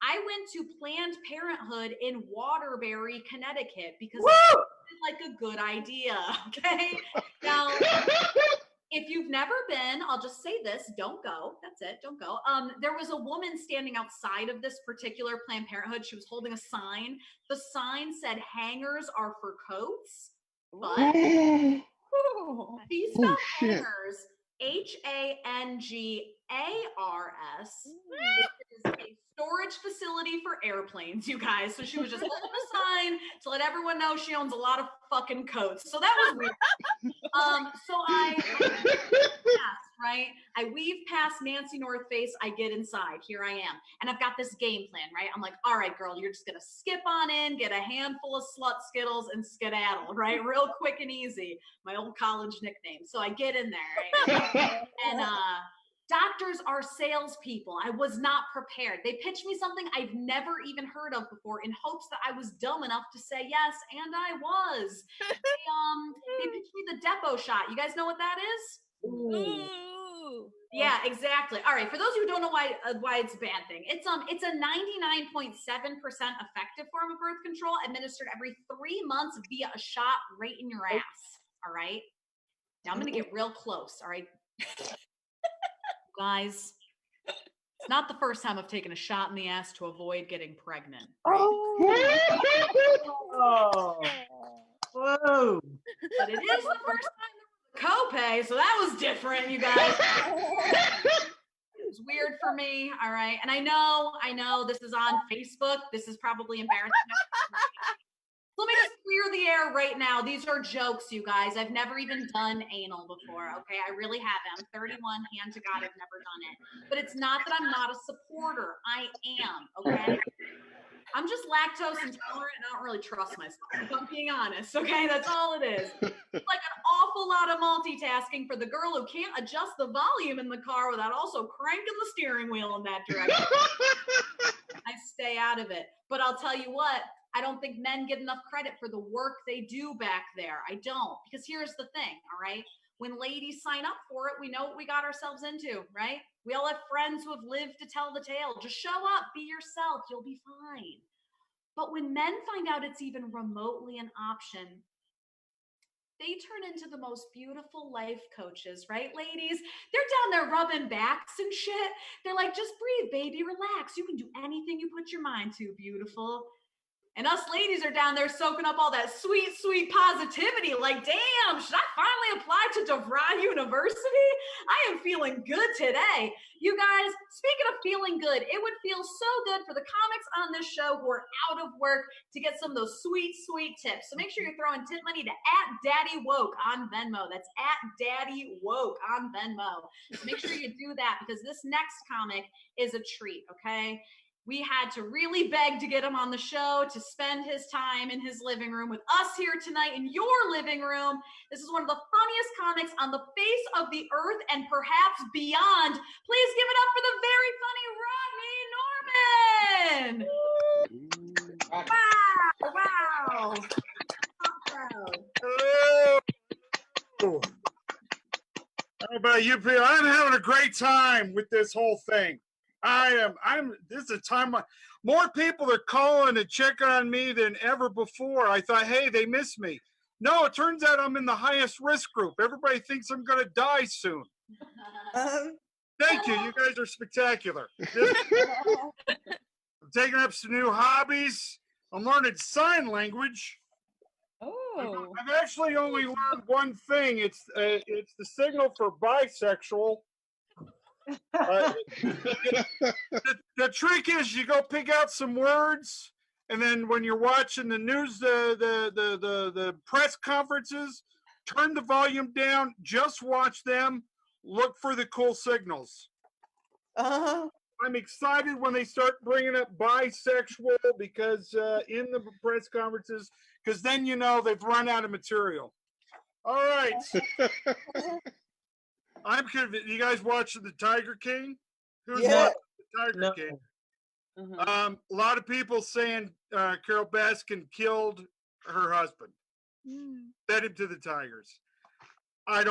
I went to Planned Parenthood in Waterbury, Connecticut, because it seemed like a good idea, okay? Now, if you've never been, I'll just say this, don't go. That's it, don't go. There was a woman standing outside of this particular Planned Parenthood. She was holding a sign. The sign said, hangers are for coats, but she spelled hangers, Hangers, ARS, which is a storage facility for airplanes, you guys. So she was just holding a sign to let everyone know she owns a lot of fucking coats. So that was weird. So I right? I weave past Nancy North Face. I get inside. Here I am. And I've got this game plan, right? I'm like, all right, girl, you're just going to skip on in, get a handful of slut Skittles and skedaddle, right? Real quick and easy. My old college nickname. So I get in there, right? And doctors are salespeople. I was not prepared. They pitched me something I've never even heard of before in hopes that I was dumb enough to say yes, and I was. They pitched me the depot shot. You guys know what that is? Ooh. Yeah, exactly. All right. For those who don't know why it's a bad thing, it's a 99.7% effective form of birth control administered every 3 months via a shot right in your ass. All right. Now I'm gonna get real close. All right, guys. It's not the first time I've taken a shot in the ass to avoid getting pregnant. Right? Oh. Whoa. But it is the first time copay, so that was different, you guys. It was weird for me, all right? And I know this is on Facebook. This is probably embarrassing. Let me just clear the air right now. These are jokes, you guys. I've never even done anal before, okay? I really haven't. I'm 31, hand to God, I've never done it. But it's not that I'm not a supporter. I am, okay? I'm just lactose intolerant and I don't really trust myself, if I'm being honest, okay? That's all it is. It's like an awful lot of multitasking for the girl who can't adjust the volume in the car without also cranking the steering wheel in that direction. I stay out of it. But I'll tell you what, I don't think men get enough credit for the work they do back there. I don't. Because here's the thing, all right? When ladies sign up for it, we know what we got ourselves into, right? We all have friends who have lived to tell the tale. Just show up, be yourself, you'll be fine. But when men find out it's even remotely an option, they turn into the most beautiful life coaches, right, ladies? They're down there rubbing backs and shit. They're like, just breathe, baby, relax. You can do anything you put your mind to, beautiful. And us ladies are down there soaking up all that sweet, sweet positivity. Like, damn, should I finally apply to DeVry University? I am feeling good today. You guys, speaking of feeling good, it would feel so good for the comics on this show who are out of work to get some of those sweet, sweet tips. So make sure you're throwing tip money to @DaddyWoke on Venmo. That's @DaddyWoke on Venmo. So make sure you do that because this next comic is a treat, okay? We had to really beg to get him on the show to spend his time in his living room with us here tonight in your living room. This is one of the funniest comics on the face of the earth and perhaps beyond. Please give it up for the very funny Rodney Norman. Wow. Hello. How about you people? I'm having a great time with this whole thing. This is a time, more people are calling and checking on me than ever before. I thought, hey, they miss me. No, it turns out I'm in the highest risk group. Everybody thinks I'm going to die soon. Thank you. You guys are spectacular. I'm taking up some new hobbies. I'm learning sign language. Oh. I've actually only learned one thing. It's the signal for bisexual. The trick is you go pick out some words, and then when you're watching the news, the press conferences, turn the volume down. Just watch them. Look for the cool signals. I'm excited when they start bringing up bisexual because in the press conferences, because then you know they've run out of material. All right. I'm convinced. You guys watching the Tiger King? Who's watching the Tiger King? A lot of people saying Carol Baskin killed her husband, fed him to the tigers. I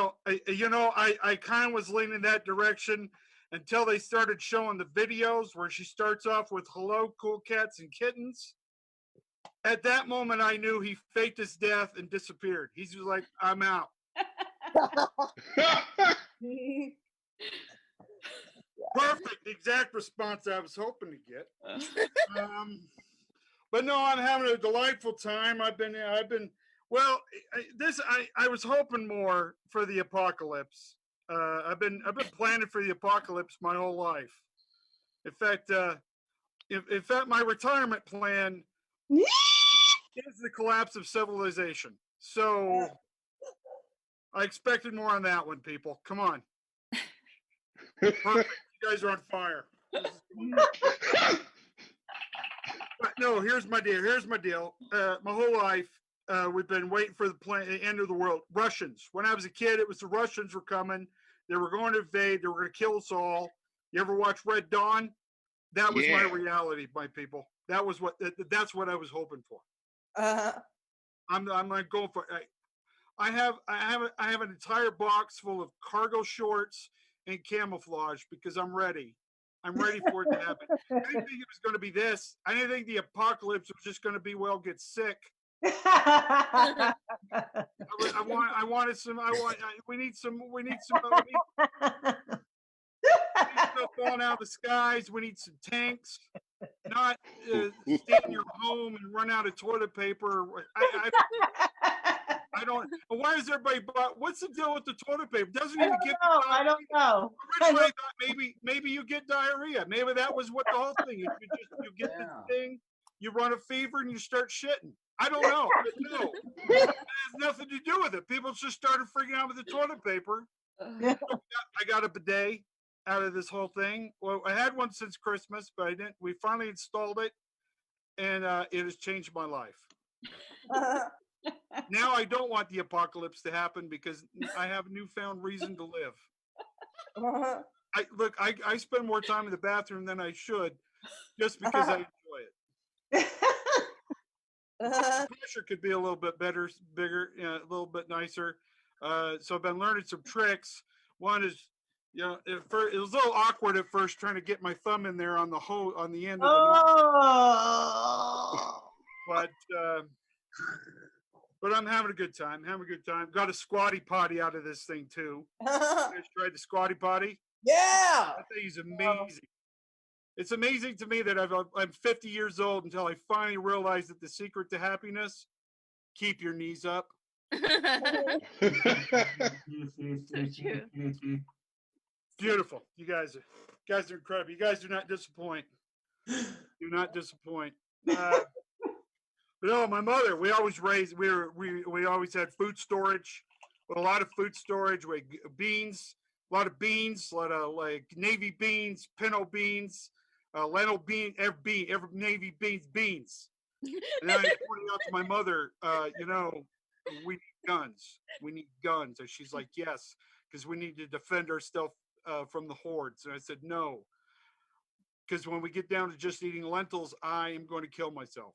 kind of was leaning that direction until they started showing the videos where she starts off with "Hello, cool cats and kittens." At that moment, I knew he faked his death and disappeared. He's just like, I'm out. Perfect, the exact response I was hoping to get. But no, I'm having a delightful time. I was hoping more for the apocalypse. I've been planning for the apocalypse my whole life. In fact, my retirement plan is the collapse of civilization. So I expected more on that one, people. Come on. Perfect. You guys are on fire. But no, here's my deal. My whole life, we've been waiting for the end of the world. Russians. When I was a kid, it was the Russians were coming. They were going to invade. They were going to kill us all. You ever watch Red Dawn? That was my reality, my people. That's what I was hoping for. I'm not going for it. I have an entire box full of cargo shorts and camouflage because I'm ready. I'm ready for it to happen. I didn't think it was going to be this. I didn't think the apocalypse was just going to be, well, get sick. We need some stuff falling out of the skies. We need some tanks. Not stay in your home and run out of toilet paper. I don't. Why is everybody? What's the deal with the toilet paper? Doesn't even give. I don't know. Originally, I thought maybe you get diarrhea. Maybe that was what the whole thing is. You get this thing, you run a fever, and you start shitting. I don't know. No, it has nothing to do with it. People just started freaking out with the toilet paper. I got a bidet out of this whole thing. Well, I had one since Christmas, but I didn't. We finally installed it, and it has changed my life. Now I don't want the apocalypse to happen because I have a newfound reason to live. I spend more time in the bathroom than I should, just because I enjoy it. The pressure could be a little bit bigger, a little bit nicer. So I've been learning some tricks. One is, it was a little awkward at first trying to get my thumb in there on the hole on the end of the but I'm having a good time. Got a squatty potty out of this thing too. You guys tried the squatty potty? Yeah. That thing is amazing. It's amazing to me that I'm 50 years old until I finally realized that the secret to happiness: keep your knees up. So true. Beautiful. You guys are incredible. You guys do not disappoint. Do not disappoint. But no, my mother, we always had food storage, with a lot of food storage, with beans, a lot of like navy beans, pinto beans, lentil bean, every navy beans. And then I pointed out to my mother, we need guns. We need guns. And she's like, yes, because we need to defend ourselves from the hordes. And I said, no, because when we get down to just eating lentils, I am going to kill myself.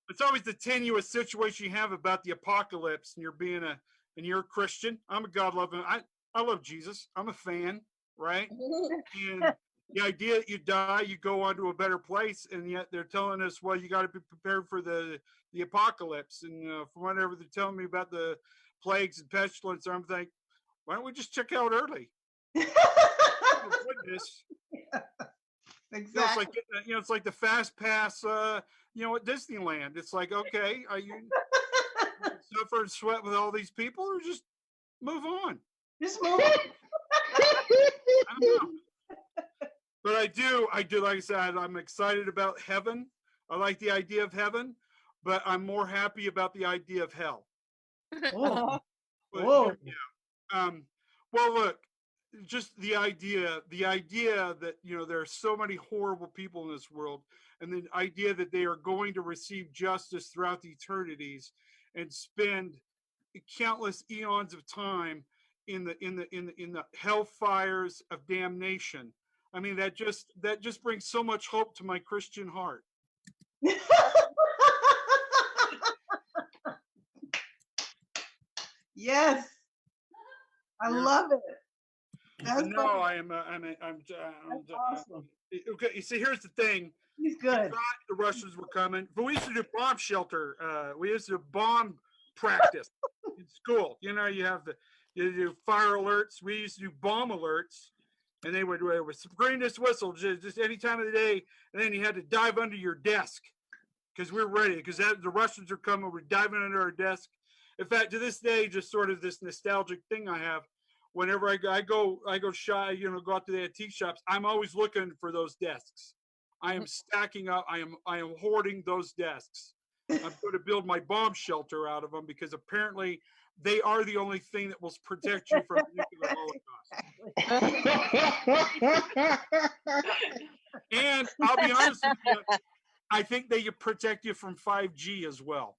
It's always the tenuous situation you have about the apocalypse, and you're a Christian. I'm a God-loving. I love Jesus. I'm a fan, right? And the idea that you die, you go on to a better place, and yet they're telling us, well, you got to be prepared for the apocalypse. And from whatever they're telling me about the plagues and pestilence, I'm thinking, why don't we just check out early? Oh, goodness. Exactly. It's like the fast pass, at Disneyland. It's like, okay, are you suffer and sweat with all these people, or just move on? Just move on. I don't know. But I do, like I said, I'm excited about heaven. I like the idea of heaven, but I'm more happy about the idea of hell. Whoa. But, Whoa. Well, look, just the idea that there are so many horrible people in this world, and the idea that they are going to receive justice throughout the eternities and spend countless eons of time in the hellfires of damnation. I mean, that just brings so much hope to my Christian heart. Yes, I love it. That's No, I'm awesome. Okay, you see, here's the thing. He's good. The Russians were coming, but we used to do bomb shelter. We used to do bomb practice in school. You do fire alerts. We used to do bomb alerts, and they would scream this whistle just any time of the day, and then you had to dive under your desk because we're ready. Because the Russians are coming. We're diving under our desk. In fact, to this day, just sort of this nostalgic thing I have. Whenever I go shy, go out to the antique shops. I'm always looking for those desks. I am stacking up. I am hoarding those desks. I'm going to build my bomb shelter out of them because apparently they are the only thing that will protect you from nuclear holocaust. And I'll be honest with you, I think they protect you from 5G as well.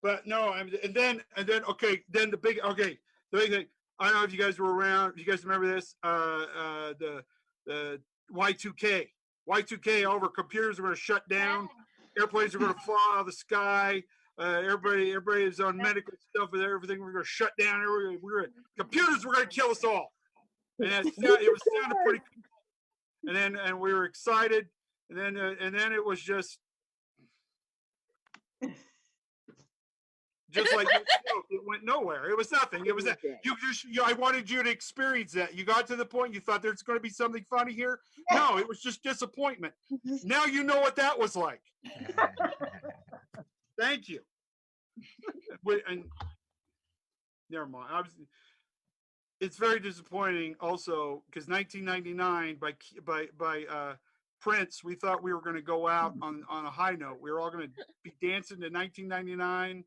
But no, and then the big thing. I don't know if you guys were around. If you guys remember this? The Y2K. Y2K. All of our computers are going to shut down. Airplanes are going to fall out of the sky. Everybody is on medical stuff with everything. We're going to shut down. Computers were going to kill us all. And it was sounded pretty cool. And we were excited. And then it was just like it went nowhere. It was nothing. It was that I wanted you to experience that. You got to the point you thought there's going to be something funny here. No, it was just disappointment. Now you know what that was like. Thank you. And never mind. It's very disappointing also because 1999 by Prince, we thought we were going to go out on a high note. We were all going to be dancing to 1999.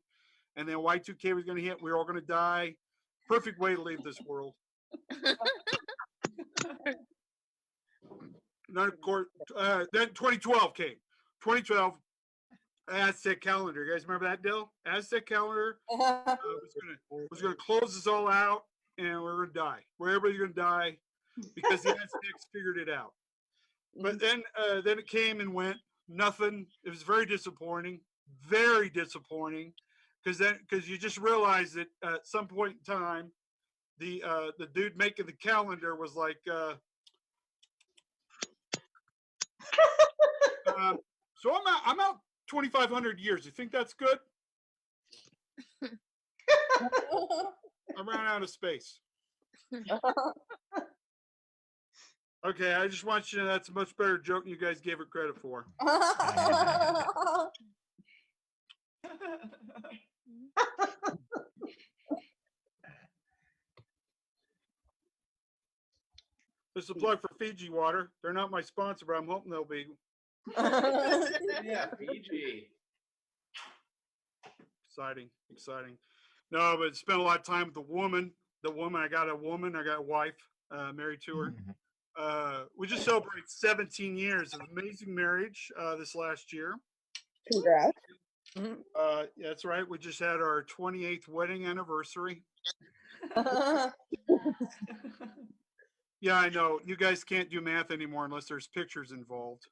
And then Y2K was going to hit. We were all going to die. Perfect way to leave this world. Then, of course, then 2012 came. 2012, Aztec calendar. You guys remember that, Dill? Aztec calendar was going to close us all out, and we're going to die. Everybody's going to die because the Aztecs figured it out. But then it came and went. Nothing. It was very disappointing. Very disappointing. Because you just realize that at some point in time, the dude making the calendar was like, so I'm out 2,500 years. You think that's good? I ran out of space. Okay, I just want you to know that's a much better joke than you guys gave it credit for. This is a plug for Fiji water. They're not my sponsor, but I'm hoping they'll be. Yeah, Fiji. Exciting. No, but spent a lot of time with the woman. I got a wife, married to her. We just celebrated 17 years of amazing marriage this last year. Congrats. That's right. We just had our 28th wedding anniversary. Yeah, I know. You guys can't do math anymore unless there's pictures involved.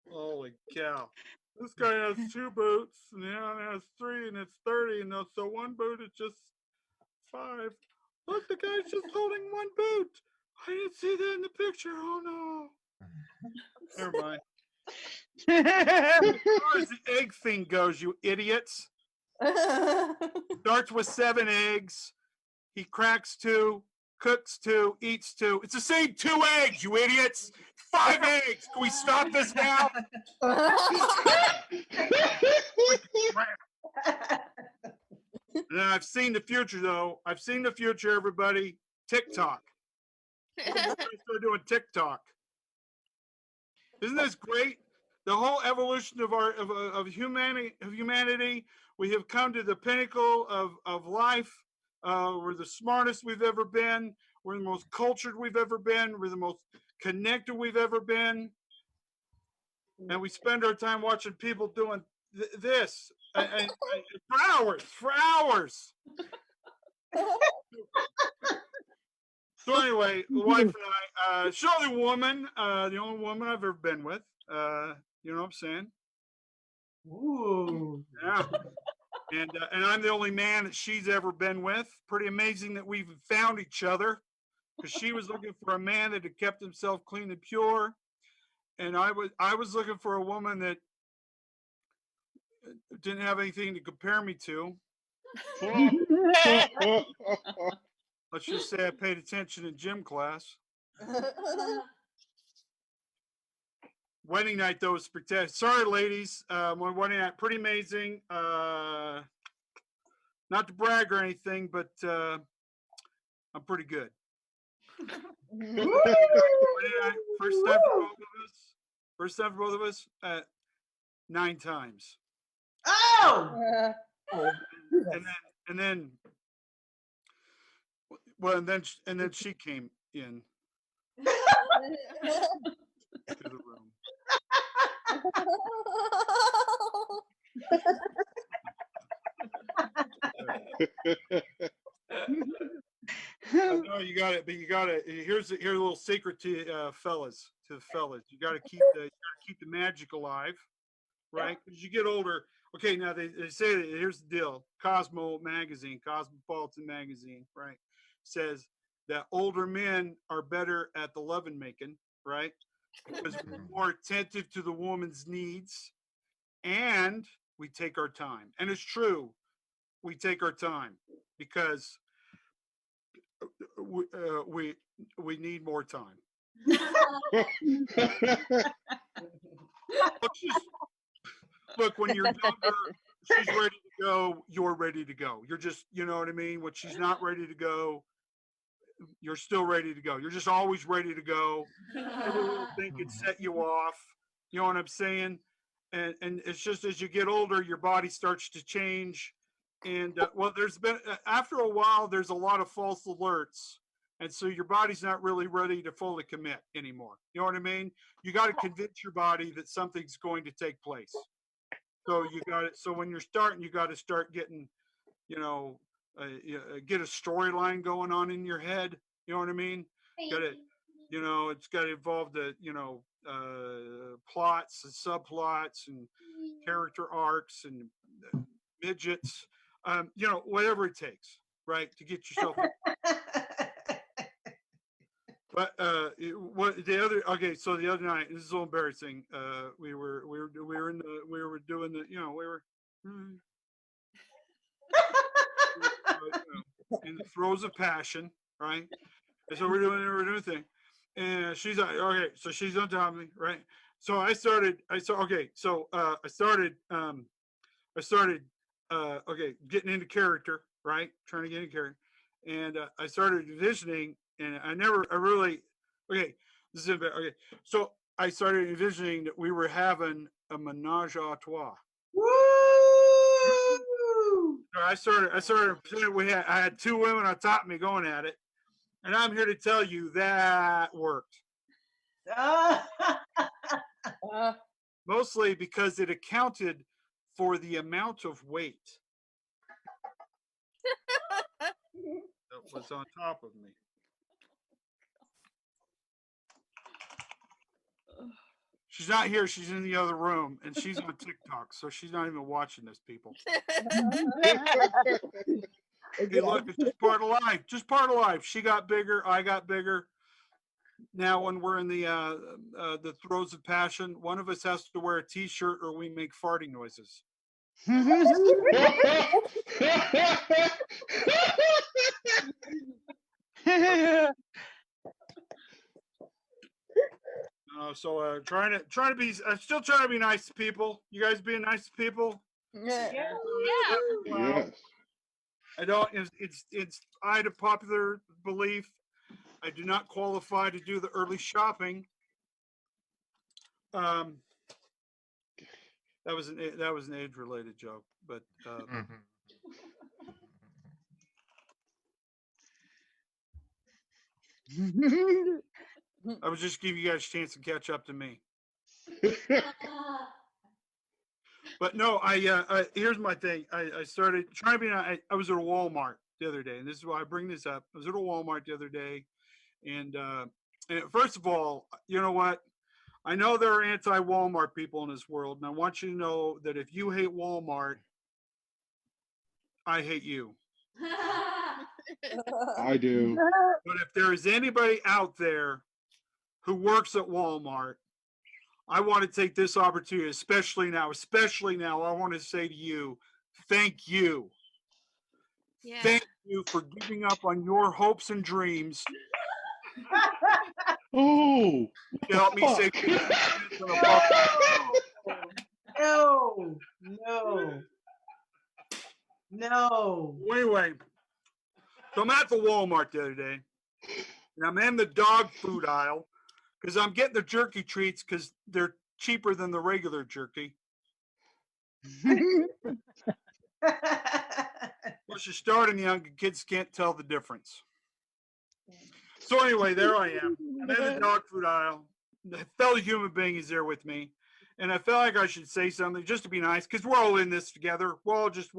Holy cow. This guy has 2 boots, and the other has 3, and it's 30, and so 1 boot is just 5. Look, the guy's just holding 1 boot. I didn't see that in the picture. Oh, no. Never mind. As far as the egg thing goes, you idiots. Starts with 7 eggs. He cracks 2, cooks 2, eats 2. It's the same 2 eggs, you idiots. 5 eggs. Can we stop this now? And I've seen the future, though. I've seen the future, everybody. TikTok. We're going to start doing TikTok. Isn't this great? The whole evolution of humanity. We have come to the pinnacle of life. We're the smartest we've ever been. We're the most cultured we've ever been. We're the most connected we've ever been. And we spend our time watching people doing this and for hours. So anyway, the wife and I, she's the only woman I've ever been with. You know what I'm saying? Ooh. Yeah. And I'm the only man that she's ever been with. Pretty amazing that we've found each other, because she was looking for a man that had kept himself clean and pure, and I was looking for a woman that didn't have anything to compare me to. Let's just say I paid attention in gym class. Wedding night though was spectacular. Sorry, ladies. My wedding night pretty amazing. Not to brag or anything, but I'm pretty good. Wedding night, first time for both of us. First time for both of us. 9 times. Oh. And then she came in to the room. No, you got it, but you got to. Here's a little secret to fellas. To the fellas, you got to keep the magic alive, right? As you get older. Okay, now they say that here's the deal. Cosmopolitan magazine, right, says that older men are better at the loving making, right? Because we're more attentive to the woman's needs, and we take our time. And it's true, we take our time because we need more time. Look, when you're younger, she's ready to go, you're ready to go. You're just, you know what I mean? When she's not ready to go, you're still ready to go. You're just always ready to go. Every little thing could set you off. You know what I'm saying? And it's just as you get older, your body starts to change. And well, there's been, after a while, there's a lot of false alerts. And so your body's not really ready to fully commit anymore. You know what I mean? You got to convince your body that something's going to take place. So you got it. So when you're starting, you got to start getting, you know, get a storyline going on in your head. You know what I mean? Got to, you know, it's got to involve the, you know, plots and subplots and character arcs and midgets, you know, whatever it takes, right, to get yourself. But what the other? Okay, so the other night, this is so embarrassing. We were doing the, you know, we were in the throes of passion, right? And so we're doing a thing, and she's like, okay, so she's on top of me, right? So I started, okay, getting into character, right? Trying to get into character, and I started envisioning, and I really, okay, this is okay. So I started envisioning that we were having a menage a trois. Woo! I had 2 women on top of me going at it, and I'm here to tell you that worked. Mostly because it accounted for the amount of weight that was on top of me. She's not here. She's in the other room, and she's on TikTok, so she's not even watching this, people. Hey, look, it's just part of life. Just part of life. She got bigger. I got bigger. Now, when we're in the throes of passion, one of us has to wear a T-shirt, or we make farting noises. So trying to be, still trying to be nice to people. You guys being nice to people? Yeah. Yes. I don't. It's I had a popular belief. I do not qualify to do the early shopping. That was an age-related joke, but I was just giving you guys a chance to catch up to me. But no, here's my thing. I started trying to be. I was at a Walmart the other day, and this is why I bring this up. I was at a Walmart the other day, and first of all, you know what? I know there are anti-Walmart people in this world, and I want you to know that if you hate Walmart, I hate you. I do. But if there is anybody out there who works at Walmart, I want to take this opportunity, especially now, I want to say to you, thank you. Yeah. Thank you for giving up on your hopes and dreams Oh. You help me say. No, no, no. Anyway, so I'm at the Walmart the other day, and I'm in the dog food aisle because I'm getting the jerky treats because they're cheaper than the regular jerky. Plus, you're starting young, and kids can't tell the difference. So anyway, there I am. I'm in the dog food aisle. The fellow human being is there with me, and I felt like I should say something just to be nice because we're all in this together. We're all just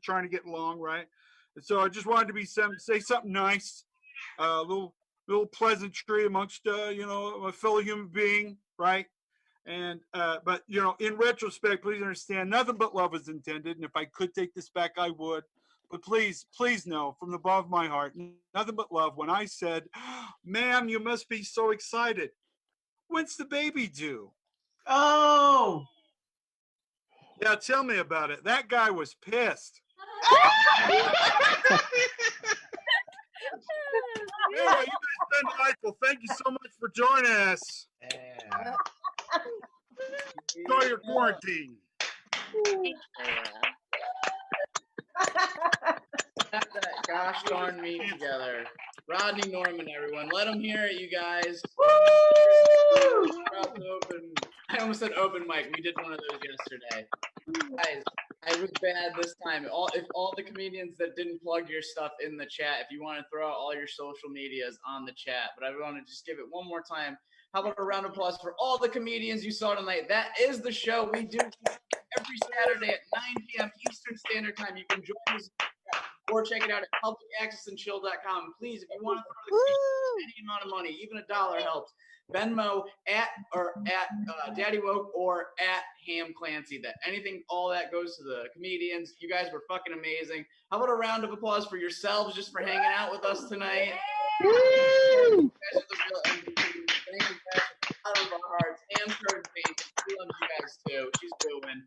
trying to get along, right? And so I just wanted to say something nice, a little pleasantry amongst my fellow human being, right? And but in retrospect, please understand, nothing but love was intended, and if I could take this back, I would. But please know from the bottom of my heart, nothing but love when I said, ma'am, you must be so excited. When's the baby due? Oh. Yeah, tell me about it. That guy was pissed. Anyway, you guys been delightful. Thank you so much for joining us. Yeah. Enjoy your quarantine. That gosh darn me together. Rodney Norman, everyone. Let him hear it, you guys. I almost said open mic. We did one of those yesterday. Guys, I was bad this time. If all the comedians that didn't plug your stuff in the chat, if you want to throw out all your social medias on the chat, but I want to just give it one more time. How about a round of applause for all the comedians you saw tonight? That is the show we do every Saturday at 9 p.m. Eastern Standard Time. You can join us or check it out at publicaccessandchill.com. Please, if you want to throw the comedians any amount of money, even $1 helps. Venmo at Daddy Woke or at Ham Clancy. That anything, all that goes to the comedians. You guys were fucking amazing. How about a round of applause for yourselves just for hanging out with us tonight? You guys are the real MVP. Thank you guys out of our hearts. Ham started painting. We love you guys too. She's doing.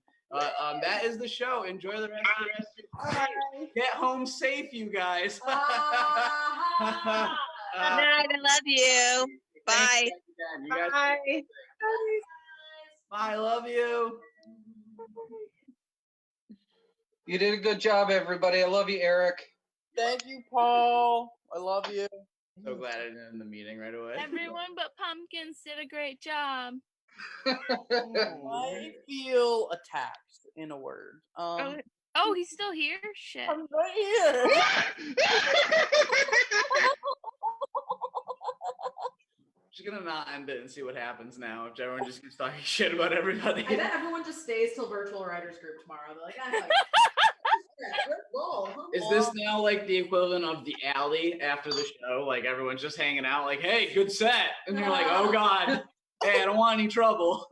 That is the show. Enjoy the rest of your day. Get home safe, you guys. Good night. I love you. Bye. You guys Bye. Bye. Love you. You did a good job, everybody. I love you, Eric. Thank you, Paul. I love you. So glad I didn't end the meeting right away. Everyone but Pumpkins did a great job. I feel attacked, in a word. Oh, he's still here? Shit. I'm right here. Just gonna not end it and see what happens now. If everyone just keeps talking shit about everybody. I bet everyone just stays till virtual writers group tomorrow. They're like, Is this now like the equivalent of the alley after the show? Like everyone's just hanging out, like, hey, good set. And you're like, oh God, hey, I don't want any trouble.